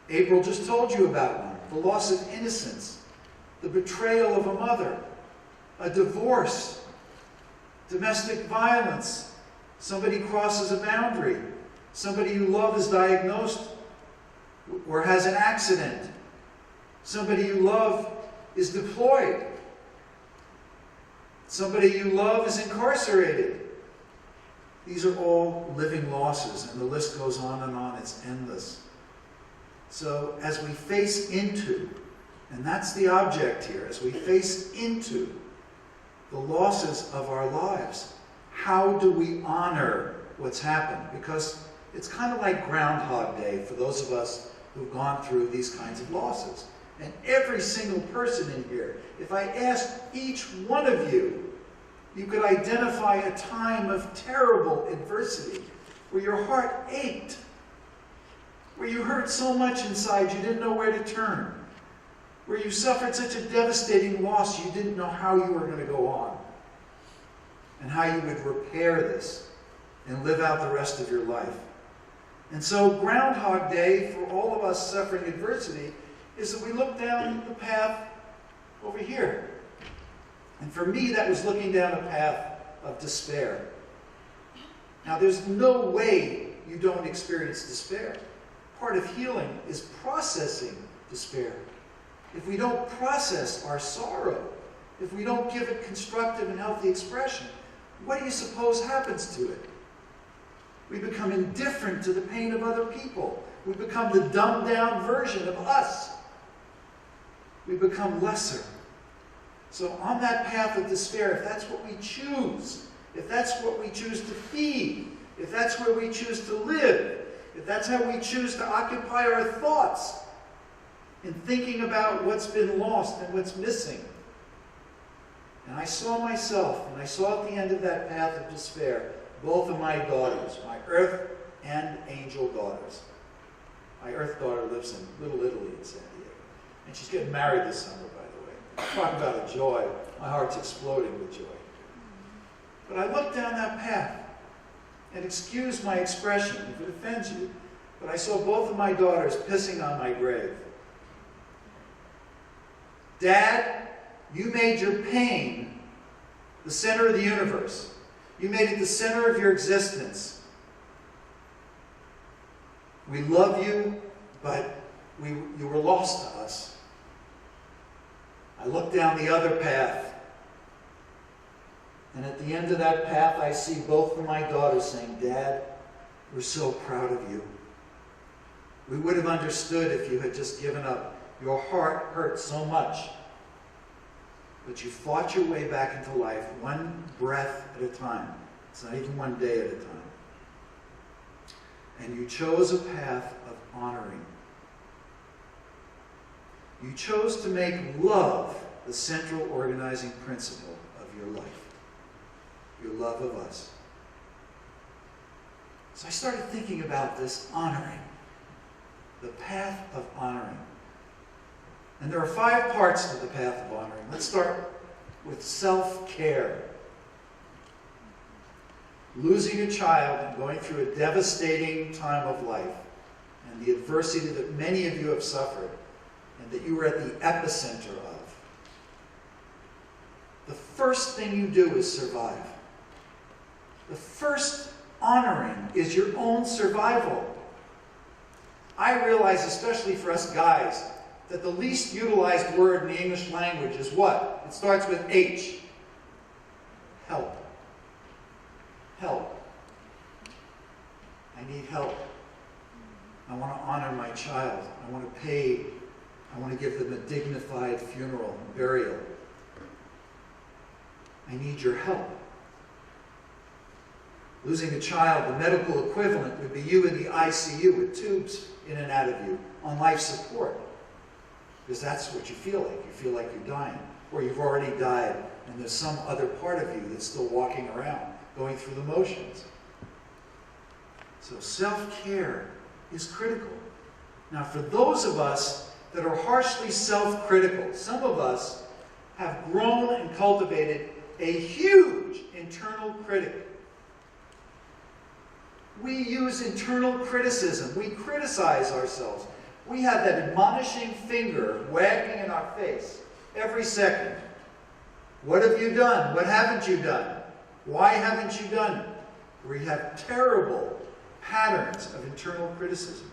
April just told you about one, the loss of innocence, the betrayal of a mother, a divorce, domestic violence, somebody crosses a boundary, somebody you love is diagnosed or has an accident, somebody you love is deployed, somebody you love is incarcerated. These are all living losses, and the list goes on and on. It's endless. So as we face into, and that's the object here, as we face into the losses of our lives, how do we honor what's happened? Because it's kind of like Groundhog Day for those of us who've gone through these kinds of losses. And every single person in here, if I asked each one of you, you could identify a time of terrible adversity where your heart ached, where you hurt so much inside you didn't know where to turn, where you suffered such a devastating loss you didn't know how you were going to go on, and how you would repair this and live out the rest of your life. And so Groundhog Day, for all of us suffering adversity, is that we look down the path over here. And for me, that was looking down a path of despair. Now, there's no way you don't experience despair. Part of healing is processing despair. If we don't process our sorrow, if we don't give it constructive and healthy expression, what do you suppose happens to it? We become indifferent to the pain of other people. We become the dumbed-down version of us. We become lesser. So on that path of despair, if that's what we choose, if that's what we choose to feed, if that's where we choose to live, if that's how we choose to occupy our thoughts in thinking about what's been lost and what's missing. And I saw myself, and I saw at the end of that path of despair, both of my daughters, my earth and angel daughters. My earth daughter lives in Little Italy in San Diego. And she's getting married this summer, by the way. Talk about a joy. My heart's exploding with joy. But I looked down that path, and excuse my expression if it offends you, but I saw both of my daughters pissing on my grave. Dad, you made your pain the center of the universe. You made it the center of your existence. We love you, but you were lost to us. I look down the other path, and at the end of that path, I see both of my daughters saying, Dad, we're so proud of you. We would have understood if you had just given up. Your heart hurt so much. But you fought your way back into life, one breath at a time. It's not even one day at a time. And you chose a path of honoring. You chose to make love the central organizing principle of your life. Your love of us. So I started thinking about this honoring. The path of honoring. And there are 5 parts to the path of honoring. Let's start with self-care. Losing a child and going through a devastating time of life and the adversity that many of you have suffered and that you were at the epicenter of. The first thing you do is survive. The first honoring is your own survival. I realize, especially for us guys, that the least utilized word in the English language is what? It starts with H. Help. Help. I need help. I want to honor my child. I want to give them a dignified funeral and burial. I need your help. Losing a child, the medical equivalent would be you in the ICU with tubes in and out of you on life support. Because that's what you feel like. You feel like you're dying. Or you've already died and there's some other part of you that's still walking around, going through the motions. So self-care is critical. Now for those of us that are harshly self-critical, some of us have grown and cultivated a huge internal critic. We use internal criticism. We criticize ourselves. We have that admonishing finger wagging in our face every second. What have you done? What haven't you done? Why haven't you done it? We have terrible patterns of internal criticism.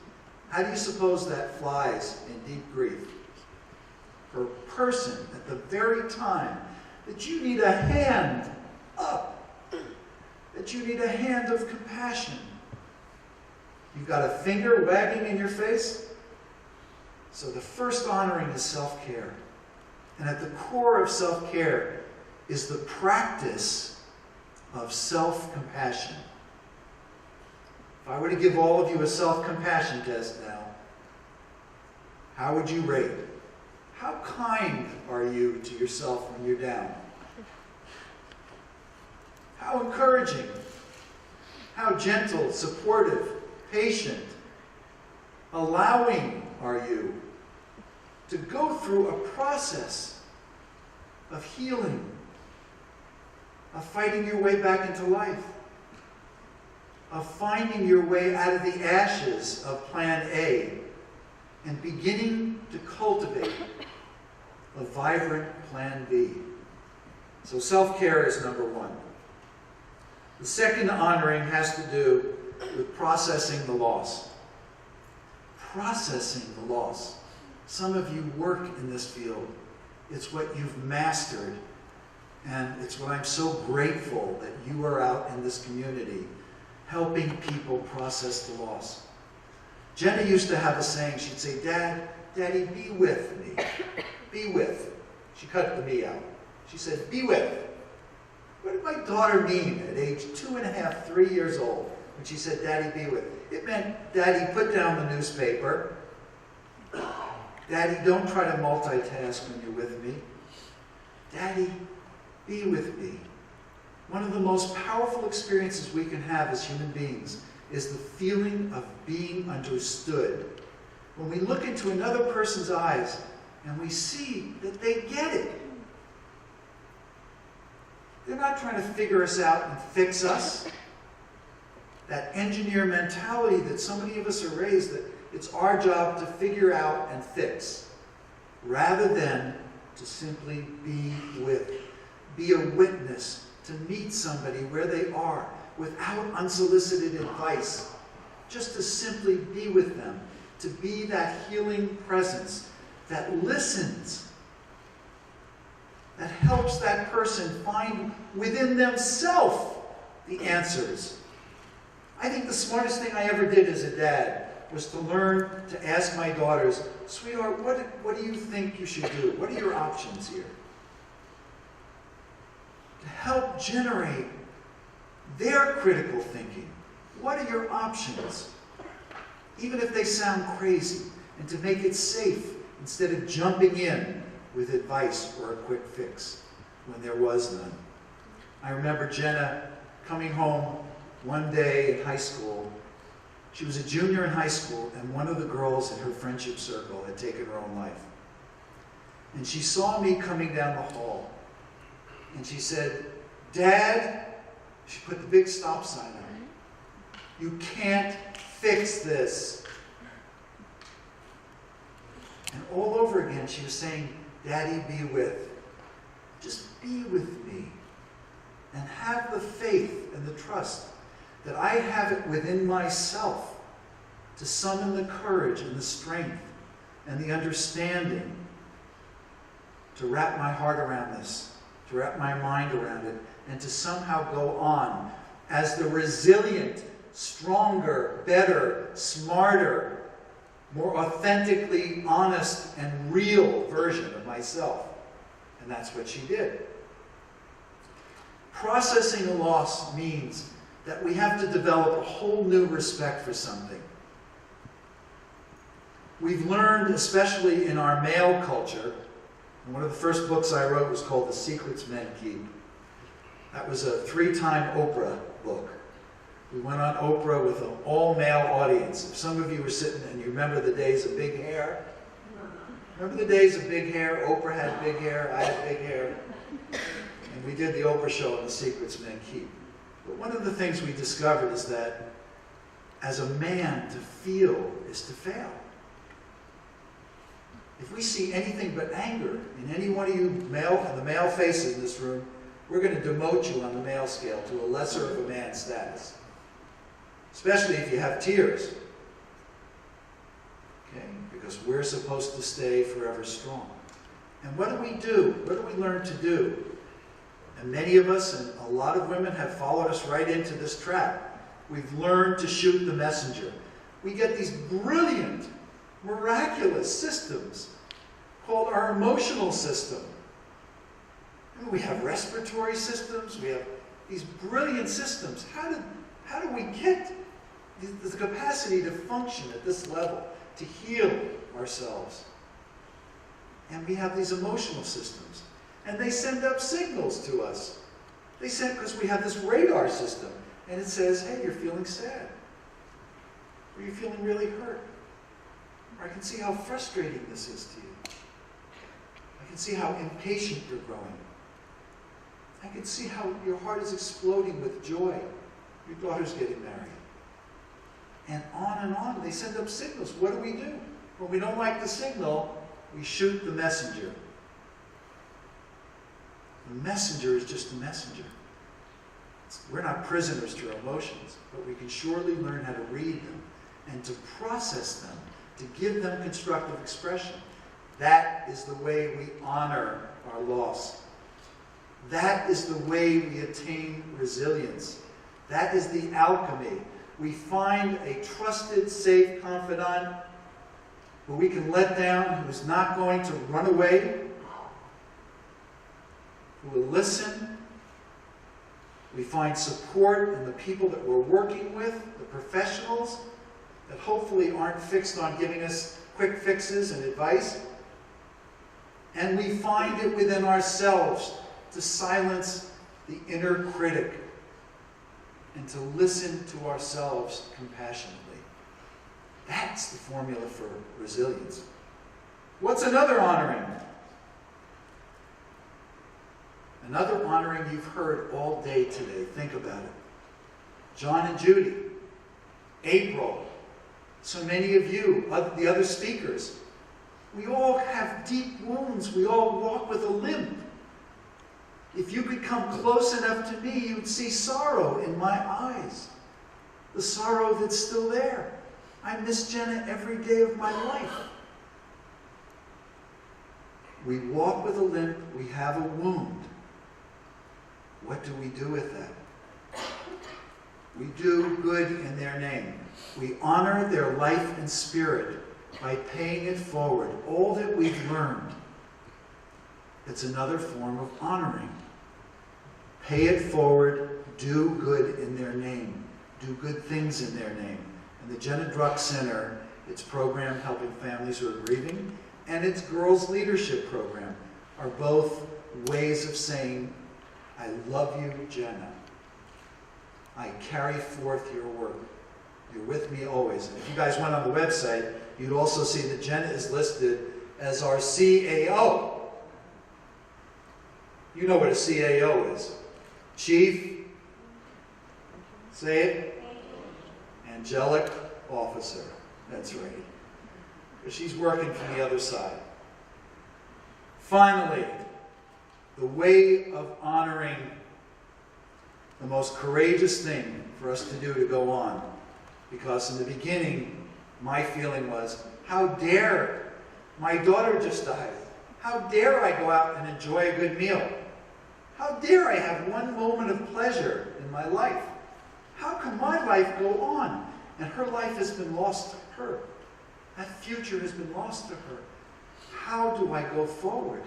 How do you suppose that flies in deep grief? For a person at the very time that you need a hand up, that you need a hand of compassion. You've got a finger wagging in your face. So the first honoring is self-care. And at the core of self-care is the practice of self-compassion. If I were to give all of you a self-compassion test now, how would you rate? How kind are you to yourself when you're down? How encouraging? How gentle, supportive, patient, allowing are you to go through a process of healing, of fighting your way back into life, of finding your way out of the ashes of Plan A and beginning to cultivate a vibrant Plan B. So self-care is number 1. The second honoring has to do with processing the loss. Processing the loss. Some of you work in this field. It's what you've mastered. And it's what I'm so grateful that you are out in this community helping people process the loss. Jenna used to have a saying. She'd say, Daddy, be with me. Be with. She cut the me out. She said, be with. What did my daughter mean at age 2.5, 3 years old when she said, Daddy, be with. It meant, Daddy, put down the newspaper. Daddy, don't try to multitask when you're with me. Daddy, be with me. One of the most powerful experiences we can have as human beings is the feeling of being understood. When we look into another person's eyes and we see that they get it. They're not trying to figure us out and fix us. That engineer mentality that so many of us are raised, that it's our job to figure out and fix, rather than to simply be with, be a witness, to meet somebody where they are without unsolicited advice, just to simply be with them, to be that healing presence that listens, that helps that person find within themselves the answers. I think the smartest thing I ever did as a dad was to learn to ask my daughters, sweetheart, what do you think you should do? What are your options here? To help generate their critical thinking. What are your options? Even if they sound crazy, and to make it safe instead of jumping in with advice or a quick fix when there was none. I remember Jenna coming home one day in high school. She was a junior in high school, and one of the girls in her friendship circle had taken her own life. And she saw me coming down the hall, and she said, Dad, she put the big stop sign on. You can't fix this. And all over again, she was saying, Daddy, be with. Just be with me. And have the faith and the trust that I have it within myself to summon the courage and the strength and the understanding to wrap my heart around this, to wrap my mind around it, and to somehow go on as the resilient, stronger, better, smarter, more authentically honest and real version of myself. And that's what she did. Processing a loss means that we have to develop a whole new respect for something. We've learned, especially in our male culture, and one of the first books I wrote was called The Secrets Men Keep. That was a 3-time Oprah book. We went on Oprah with an all-male audience. If some of you were sitting and you remember the days of big hair, remember the days of big hair? Oprah had big hair, I had big hair. And we did the Oprah show on The Secrets Men Keep. But one of the things we discovered is that as a man, to feel is to fail. If we see anything but anger in any one of you the male faces in this room, we're going to demote you on the male scale to a lesser of a man status. Especially if you have tears. Okay? Because we're supposed to stay forever strong. And what do we do? What do we learn to do? And many of us, and a lot of women, have followed us right into this trap. We've learned to shoot the messenger. We get these brilliant, miraculous systems called our emotional system. And we have respiratory systems. We have these brilliant systems. How do we get the capacity to function at this level, to heal ourselves? And we have these emotional systems. And they send up signals to us. They send, because we have this radar system. And it says, hey, you're feeling sad. Or you're feeling really hurt. Or I can see how frustrating this is to you. I can see how impatient you're growing. I can see how your heart is exploding with joy. Your daughter's getting married. And on, they send up signals. What do? When we don't like the signal, we shoot the messenger. The messenger is just a messenger. We're not prisoners to our emotions, but we can surely learn how to read them and to process them, to give them constructive expression. That is the way we honor our loss. That is the way we attain resilience. That is the alchemy. We find a trusted, safe confidant who we can let down, who is not going to run away, who will listen, We find support in the people that we're working with, the professionals, that hopefully aren't fixed on giving us quick fixes and advice. And we find it within ourselves to silence the inner critic and to listen to ourselves compassionately. That's the formula for resilience. What's another honoring? Another honoring you've heard all day today. Think about it. John and Judy, April, so many of you, the other speakers. We all have deep wounds. We all walk with a limp. If you could come close enough to me, you'd see sorrow in my eyes. The sorrow that's still there. I miss Jenna every day of my life. We walk with a limp. We have a wound. What do we do with that? We do good in their name. We honor their life and spirit by paying it forward. All that we've learned. It's another form of honoring. Pay it forward. Do good in their name. Do good things in their name. And the Jenna Druck Center, its program helping families who are grieving, and its Girls Leadership program are both ways of saying, I love you, Jenna. I carry forth your work. You're with me always. And if you guys went on the website, you'd also see that Jenna is listed as our CAO. You know what a CAO is. Chief, say it, Angelic Officer. That's right. But she's working from the other side. Finally, the way of honoring, the most courageous thing for us to do to go on. Because in the beginning, my feeling was, how dare my daughter just died? How dare I go out and enjoy a good meal? How dare I have one moment of pleasure in my life? How can my life go on? And her life has been lost to her. That future has been lost to her. How do I go forward?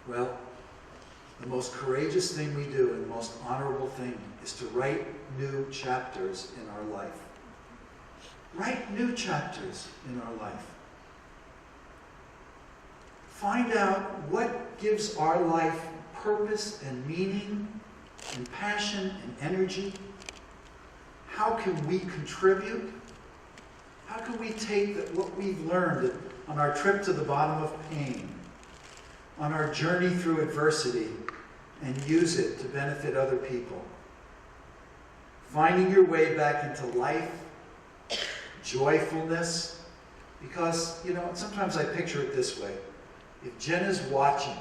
Well, the most courageous thing we do and the most honorable thing is to write new chapters in our life. Write new chapters in our life. Find out what gives our life purpose and meaning and passion and energy. How can we contribute? How can we take what we've learned on our trip to the bottom of pain, on our journey through adversity, and use it to benefit other people? Finding your way back into life, joyfulness, because, sometimes I picture it this way. If Jenna's watching,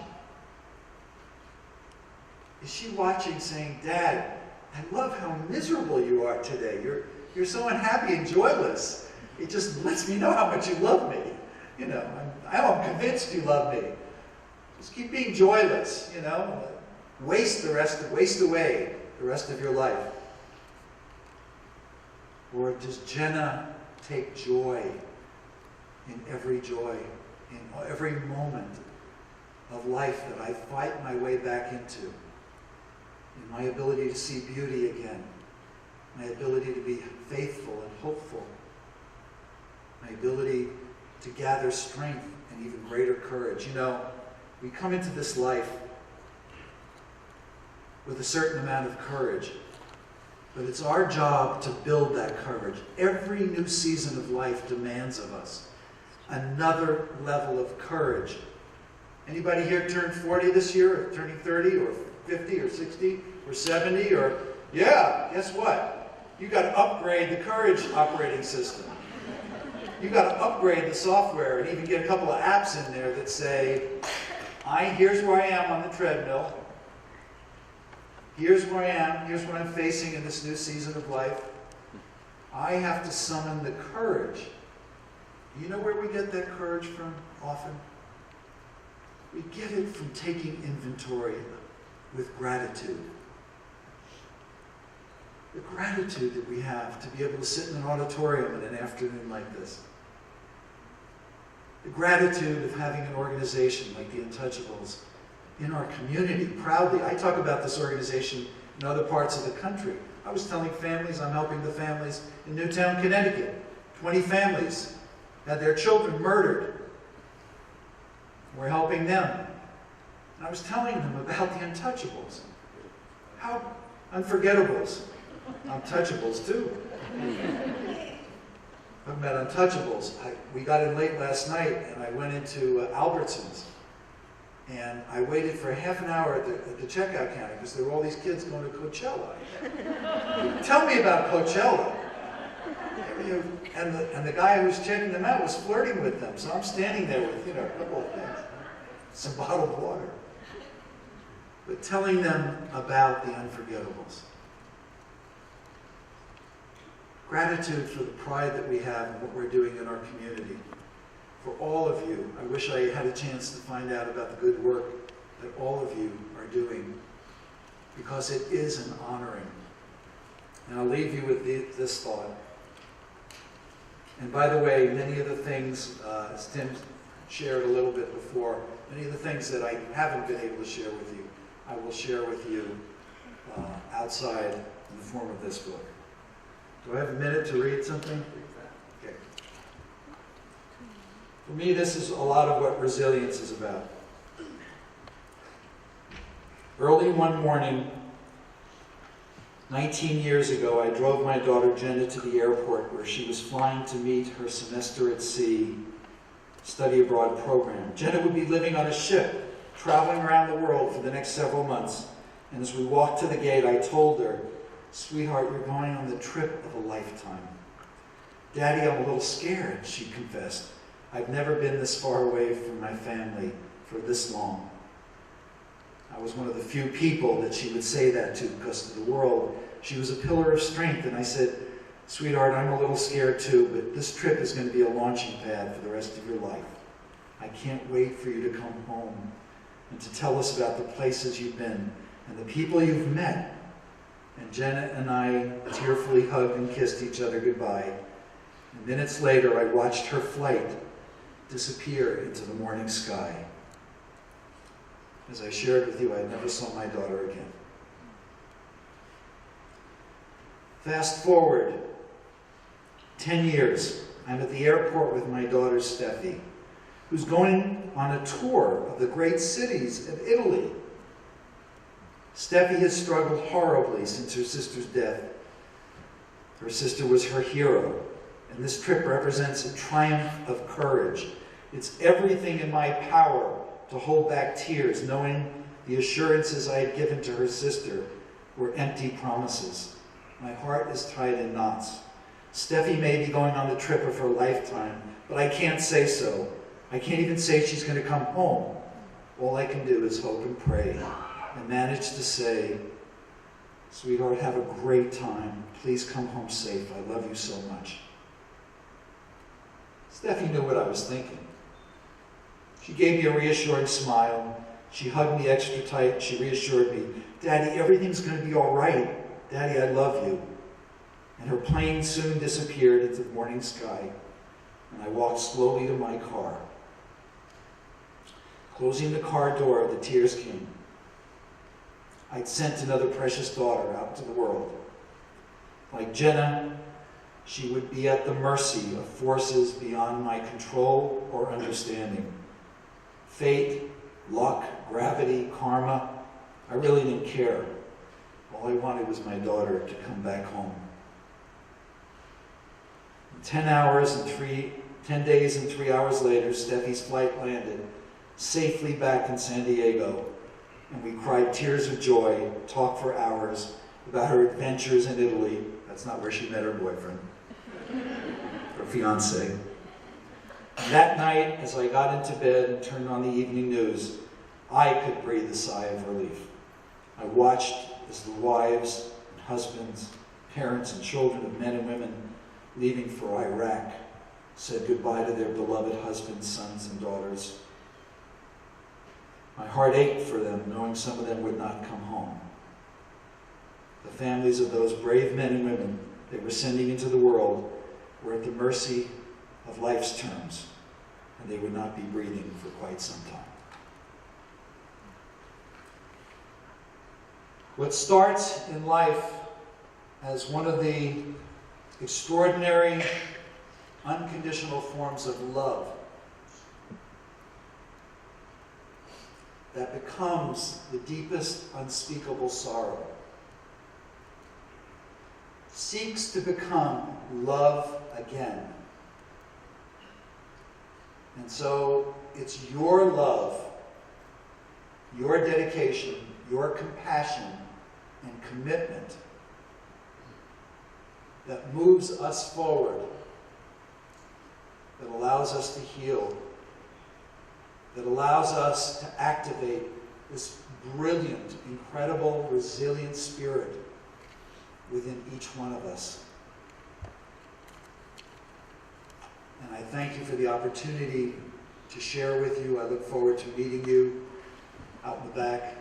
is she watching saying, Dad, I love how miserable you are today. You're so unhappy and joyless. It just lets me know how much you love me. I'm convinced you love me. Just keep being joyless, Waste away the rest of your life. Or does Jenna take joy in every moment of life that I fight my way back into? In my ability to see beauty again, my ability to be faithful and hopeful, my ability to gather strength and even greater courage. We come into this life with a certain amount of courage, but it's our job to build that courage. Every new season of life demands of us another level of courage. Anybody here turned 40 this year, or turning 30, or 50, or 60, or 70, or, yeah, guess what? You got to upgrade the courage operating system. You got to upgrade the software and even get a couple of apps in there that say, here's where I am on the treadmill. Here's where I am. Here's what I'm facing in this new season of life. I have to summon the courage. You know where we get that courage from often? We get it from taking inventory with gratitude. The gratitude that we have to be able to sit in an auditorium in an afternoon like this. The gratitude of having an organization like the Untouchables in our community proudly. I talk about this organization in other parts of the country. I was telling families, I'm helping the families in Newtown, Connecticut. 20 families had their children murdered. We're helping them. And I was telling them about the untouchables. How unforgettables. Untouchables too. Talking about untouchables. We got in late last night and I went into Albertsons. And I waited for half an hour at the checkout counter because there were all these kids going to Coachella. Tell me about Coachella. And the guy who was checking them out was flirting with them. So I'm standing there with, a couple of things. Some bottled water. But telling them about the unforgettables. Gratitude for the pride that we have in what we're doing in our community. For all of you, I wish I had a chance to find out about the good work that all of you are doing, because it is an honoring. And I'll leave you with this thought. And by the way, many of the things, as Tim shared a little bit before, many of the things that I haven't been able to share with you, I will share with you outside in the form of this book. Do I have a minute to read something? Okay. For me, this is a lot of what resilience is about. Early one morning, 19 years ago, I drove my daughter Jenna to the airport where she was flying to meet her semester at sea study abroad program. Jenna would be living on a ship, traveling around the world for the next several months. And as we walked to the gate, I told her, "Sweetheart, you're going on the trip of a lifetime." "Daddy, I'm a little scared," she confessed. "I've never been this far away from my family for this long." I was one of the few people that she would say that to, because to the world, she was a pillar of strength. And I said, "Sweetheart, I'm a little scared too, but this trip is going to be a launching pad for the rest of your life. I can't wait for you to come home and to tell us about the places you've been and the people you've met." And Jenna and I tearfully hugged and kissed each other goodbye. And minutes later, I watched her flight disappear into the morning sky. As I shared with you, I never saw my daughter again. Fast forward 10 years, I'm at the airport with my daughter Steffi, who's going on a tour of the great cities of Italy. Steffi has struggled horribly since her sister's death. Her sister was her hero, and this trip represents a triumph of courage. It's everything in my power to hold back tears, knowing the assurances I had given to her sister were empty promises. My heart is tied in knots. Steffi may be going on the trip of her lifetime, but I can't say so. I can't even say she's going to come home. All I can do is hope and pray and manage to say, "Sweetheart, have a great time. Please come home safe. I love you so much." Steffi knew what I was thinking. She gave me a reassuring smile. She hugged me extra tight. She reassured me, "Daddy, everything's going to be all right. Daddy, I love you." And her plane soon disappeared into the morning sky, and I walked slowly to my car. Closing the car door, the tears came. I'd sent another precious daughter out to the world. Like Jenna, she would be at the mercy of forces beyond my control or understanding. Fate, luck, gravity, karma, I really didn't care. All I wanted was my daughter to come back home. 10 days and 3 hours later, Steffi's flight landed safely back in San Diego, and we cried tears of joy, talked for hours about her adventures in Italy. That's not where she met her boyfriend, her fiance. That night, as I got into bed and turned on the evening news, I could breathe a sigh of relief. I watched as the wives and husbands, parents and children of men and women leaving for Iraq said goodbye to their beloved husbands, sons, and daughters. My heart ached for them, knowing some of them would not come home. The families of those brave men and women they were sending into the world were at the mercy of life's terms, and they would not be breathing for quite some time. What starts in life as one of the extraordinary, unconditional forms of love that becomes the deepest unspeakable sorrow seeks to become love again. And so it's your love, your dedication, your compassion and commitment that moves us forward, that allows us to heal, that allows us to activate this brilliant, incredible, resilient spirit within each one of us. And I thank you for the opportunity to share with you. I look forward to meeting you out in the back.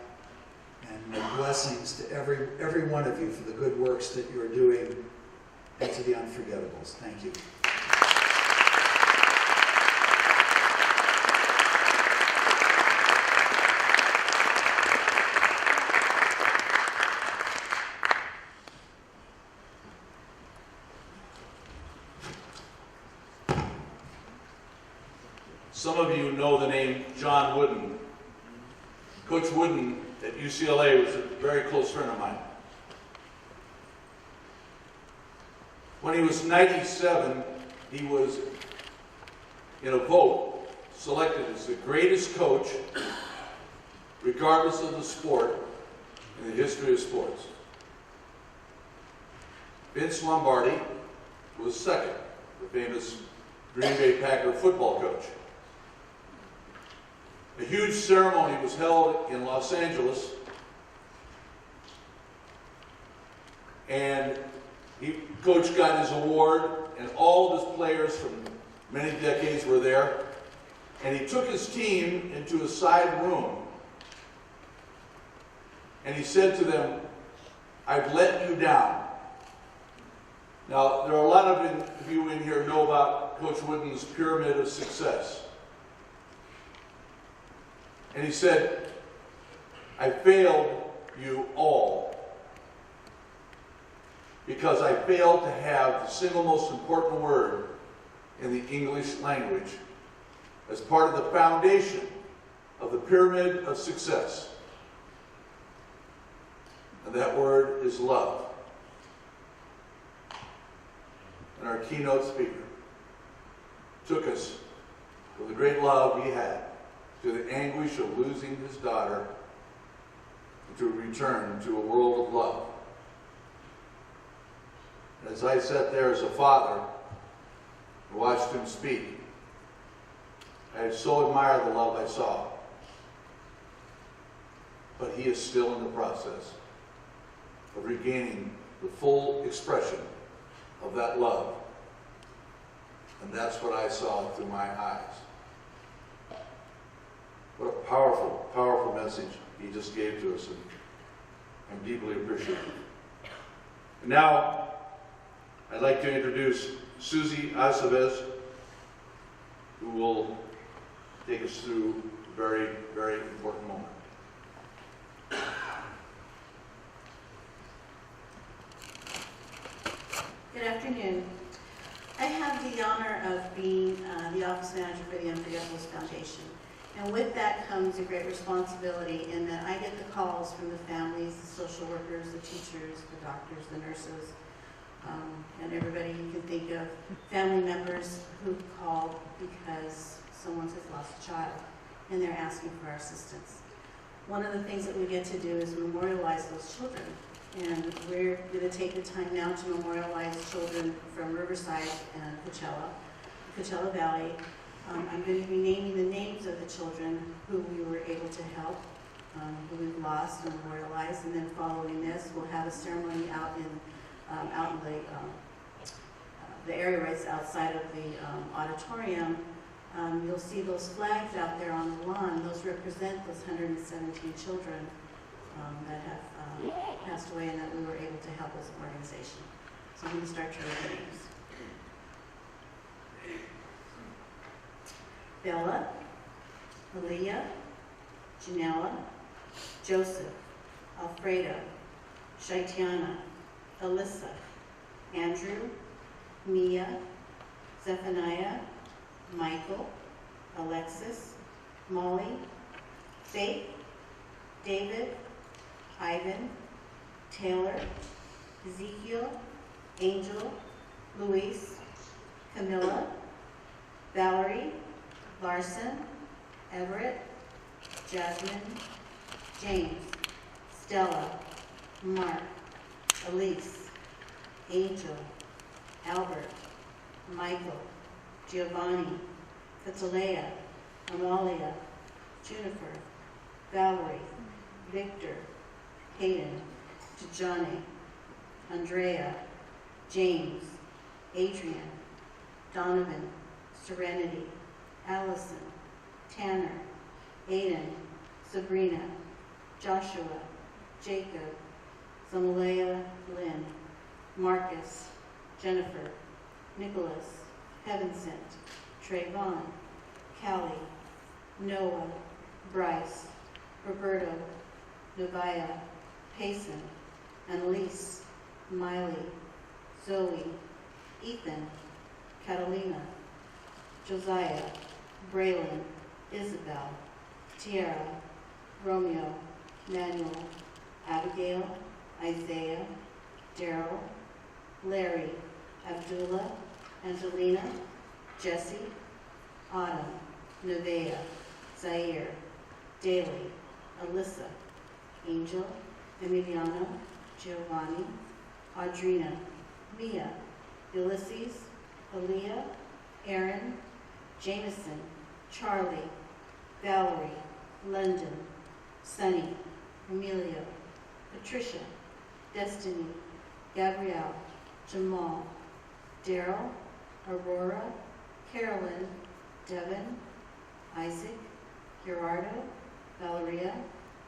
And my blessings to every one of you for the good works that you're doing and to the Unforgettables. Thank you. Some of you know the name John Wooden. Coach Wooden at UCLA was a very close friend of mine. When he was 97, he was, in a vote, selected as the greatest coach, regardless of the sport, in the history of sports. Vince Lombardi was second, the famous Green Bay Packer football coach. A huge ceremony was held in Los Angeles, and Coach got his award, and all of his players from many decades were there, and he took his team into a side room, and he said to them, "I've let you down." Now, there are a lot of you in here know about Coach Wooden's pyramid of success. And he said, "I failed you all because I failed to have the single most important word in the English language as part of the foundation of the pyramid of success. And that word is love." And our keynote speaker took us with the great love he had to the anguish of losing his daughter, to return to a world of love. And as I sat there as a father and watched him speak, I so admired the love I saw. But he is still in the process of regaining the full expression of that love. And that's what I saw through my eyes. What a powerful, powerful message he just gave to us, and I'm deeply appreciative. And now, I'd like to introduce Susie Aceves, who will take us through a very, very important moment. Good afternoon. I have the honor of being the office manager for the Unforettables Foundation. And with that comes a great responsibility in that I get the calls from the families, the social workers, the teachers, the doctors, the nurses, and everybody you can think of, family members who call because someone has lost a child and they're asking for our assistance. One of the things that we get to do is memorialize those children. And we're going to take the time now to memorialize children from Riverside and Coachella Valley. I'm going to be naming the names of the children who we were able to help, who we've lost and memorialized, and then following this, we'll have a ceremony out in the area right outside of the auditorium. You'll see those flags out there on the lawn. Those represent those 117 children that have passed away and that we were able to help as an organization. So I'm going to start to read the names. Bella, Aaliyah, Janella, Joseph, Alfredo, Shaitiana, Alyssa, Andrew, Mia, Zephaniah, Michael, Alexis, Molly, Faith, David, Ivan, Taylor, Ezekiel, Angel, Luis, Camilla, Valerie, Larson, Everett, Jasmine, James, Stella, Mark, Elise, Angel, Albert, Michael, Giovanni, Katalea, Amalia, Juniper, Valerie, Victor, Hayden, Tijani, Andrea, James, Adrian, Donovan, Serenity, Allison, Tanner, Aiden, Sabrina, Joshua, Jacob, Zamalea, Lynn, Marcus, Jennifer, Nicholas, Heaven Sent, Trayvon, Callie, Noah, Bryce, Roberto, Novaya, Payson, Annalise, Miley, Zoe, Ethan, Catalina, Josiah, Braylon, Isabel, Tiara, Romeo, Manuel, Abigail, Isaiah, Daryl, Larry, Abdullah, Angelina, Jesse, Autumn, Nevaeh, Zaire, Daly, Alyssa, Angel, Emiliano, Giovanni, Audrina, Mia, Ulysses, Aaliyah, Aaron, Jameson, Charlie, Valerie, London, Sunny, Emilio, Patricia, Destiny, Gabrielle, Jamal, Daryl, Aurora, Carolyn, Devin, Isaac, Gerardo, Valeria,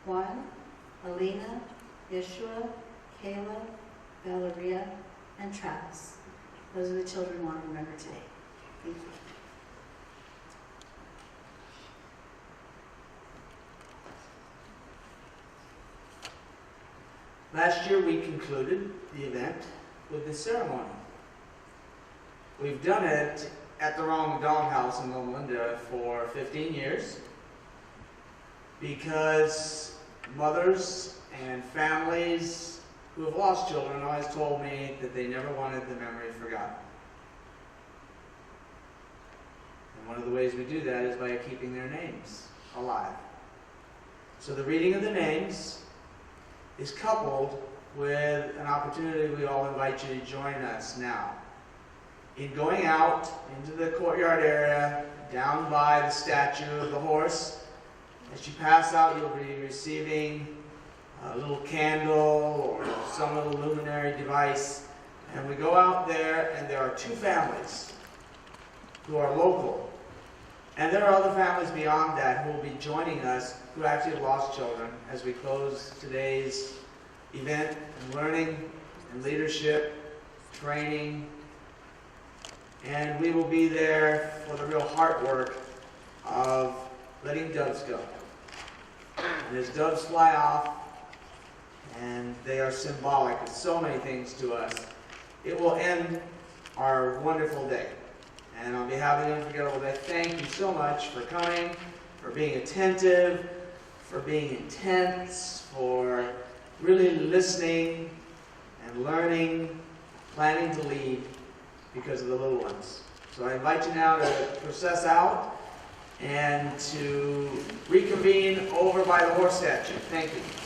Juan, Alina, Yeshua, Kayla, Valeria, and Travis. Those are the children we want to remember today. Thank you. Last year we concluded the event with this ceremony. We've done it at the Wrong Doghouse in Loma Linda for 15 years because mothers and families who have lost children always told me that they never wanted the memory forgotten. And one of the ways we do that is by keeping their names alive. So the reading of the names is coupled with an opportunity we all invite you to join us now. In going out into the courtyard area, down by the statue of the horse, as you pass out, you'll be receiving a little candle or some little luminary device. And we go out there, and there are two families who are local. And there are other families beyond that who will be joining us who actually have lost children as we close today's event and learning and leadership, training. And we will be there for the real heart work of letting doves go. And as doves fly off, and they are symbolic of so many things to us, it will end our wonderful day. And on behalf of the Unforgettables, I thank you so much for coming, for being attentive, for being intense, for really listening and learning, planning to lead because of the little ones. So I invite you now to process out and to reconvene over by the horse statue. Thank you.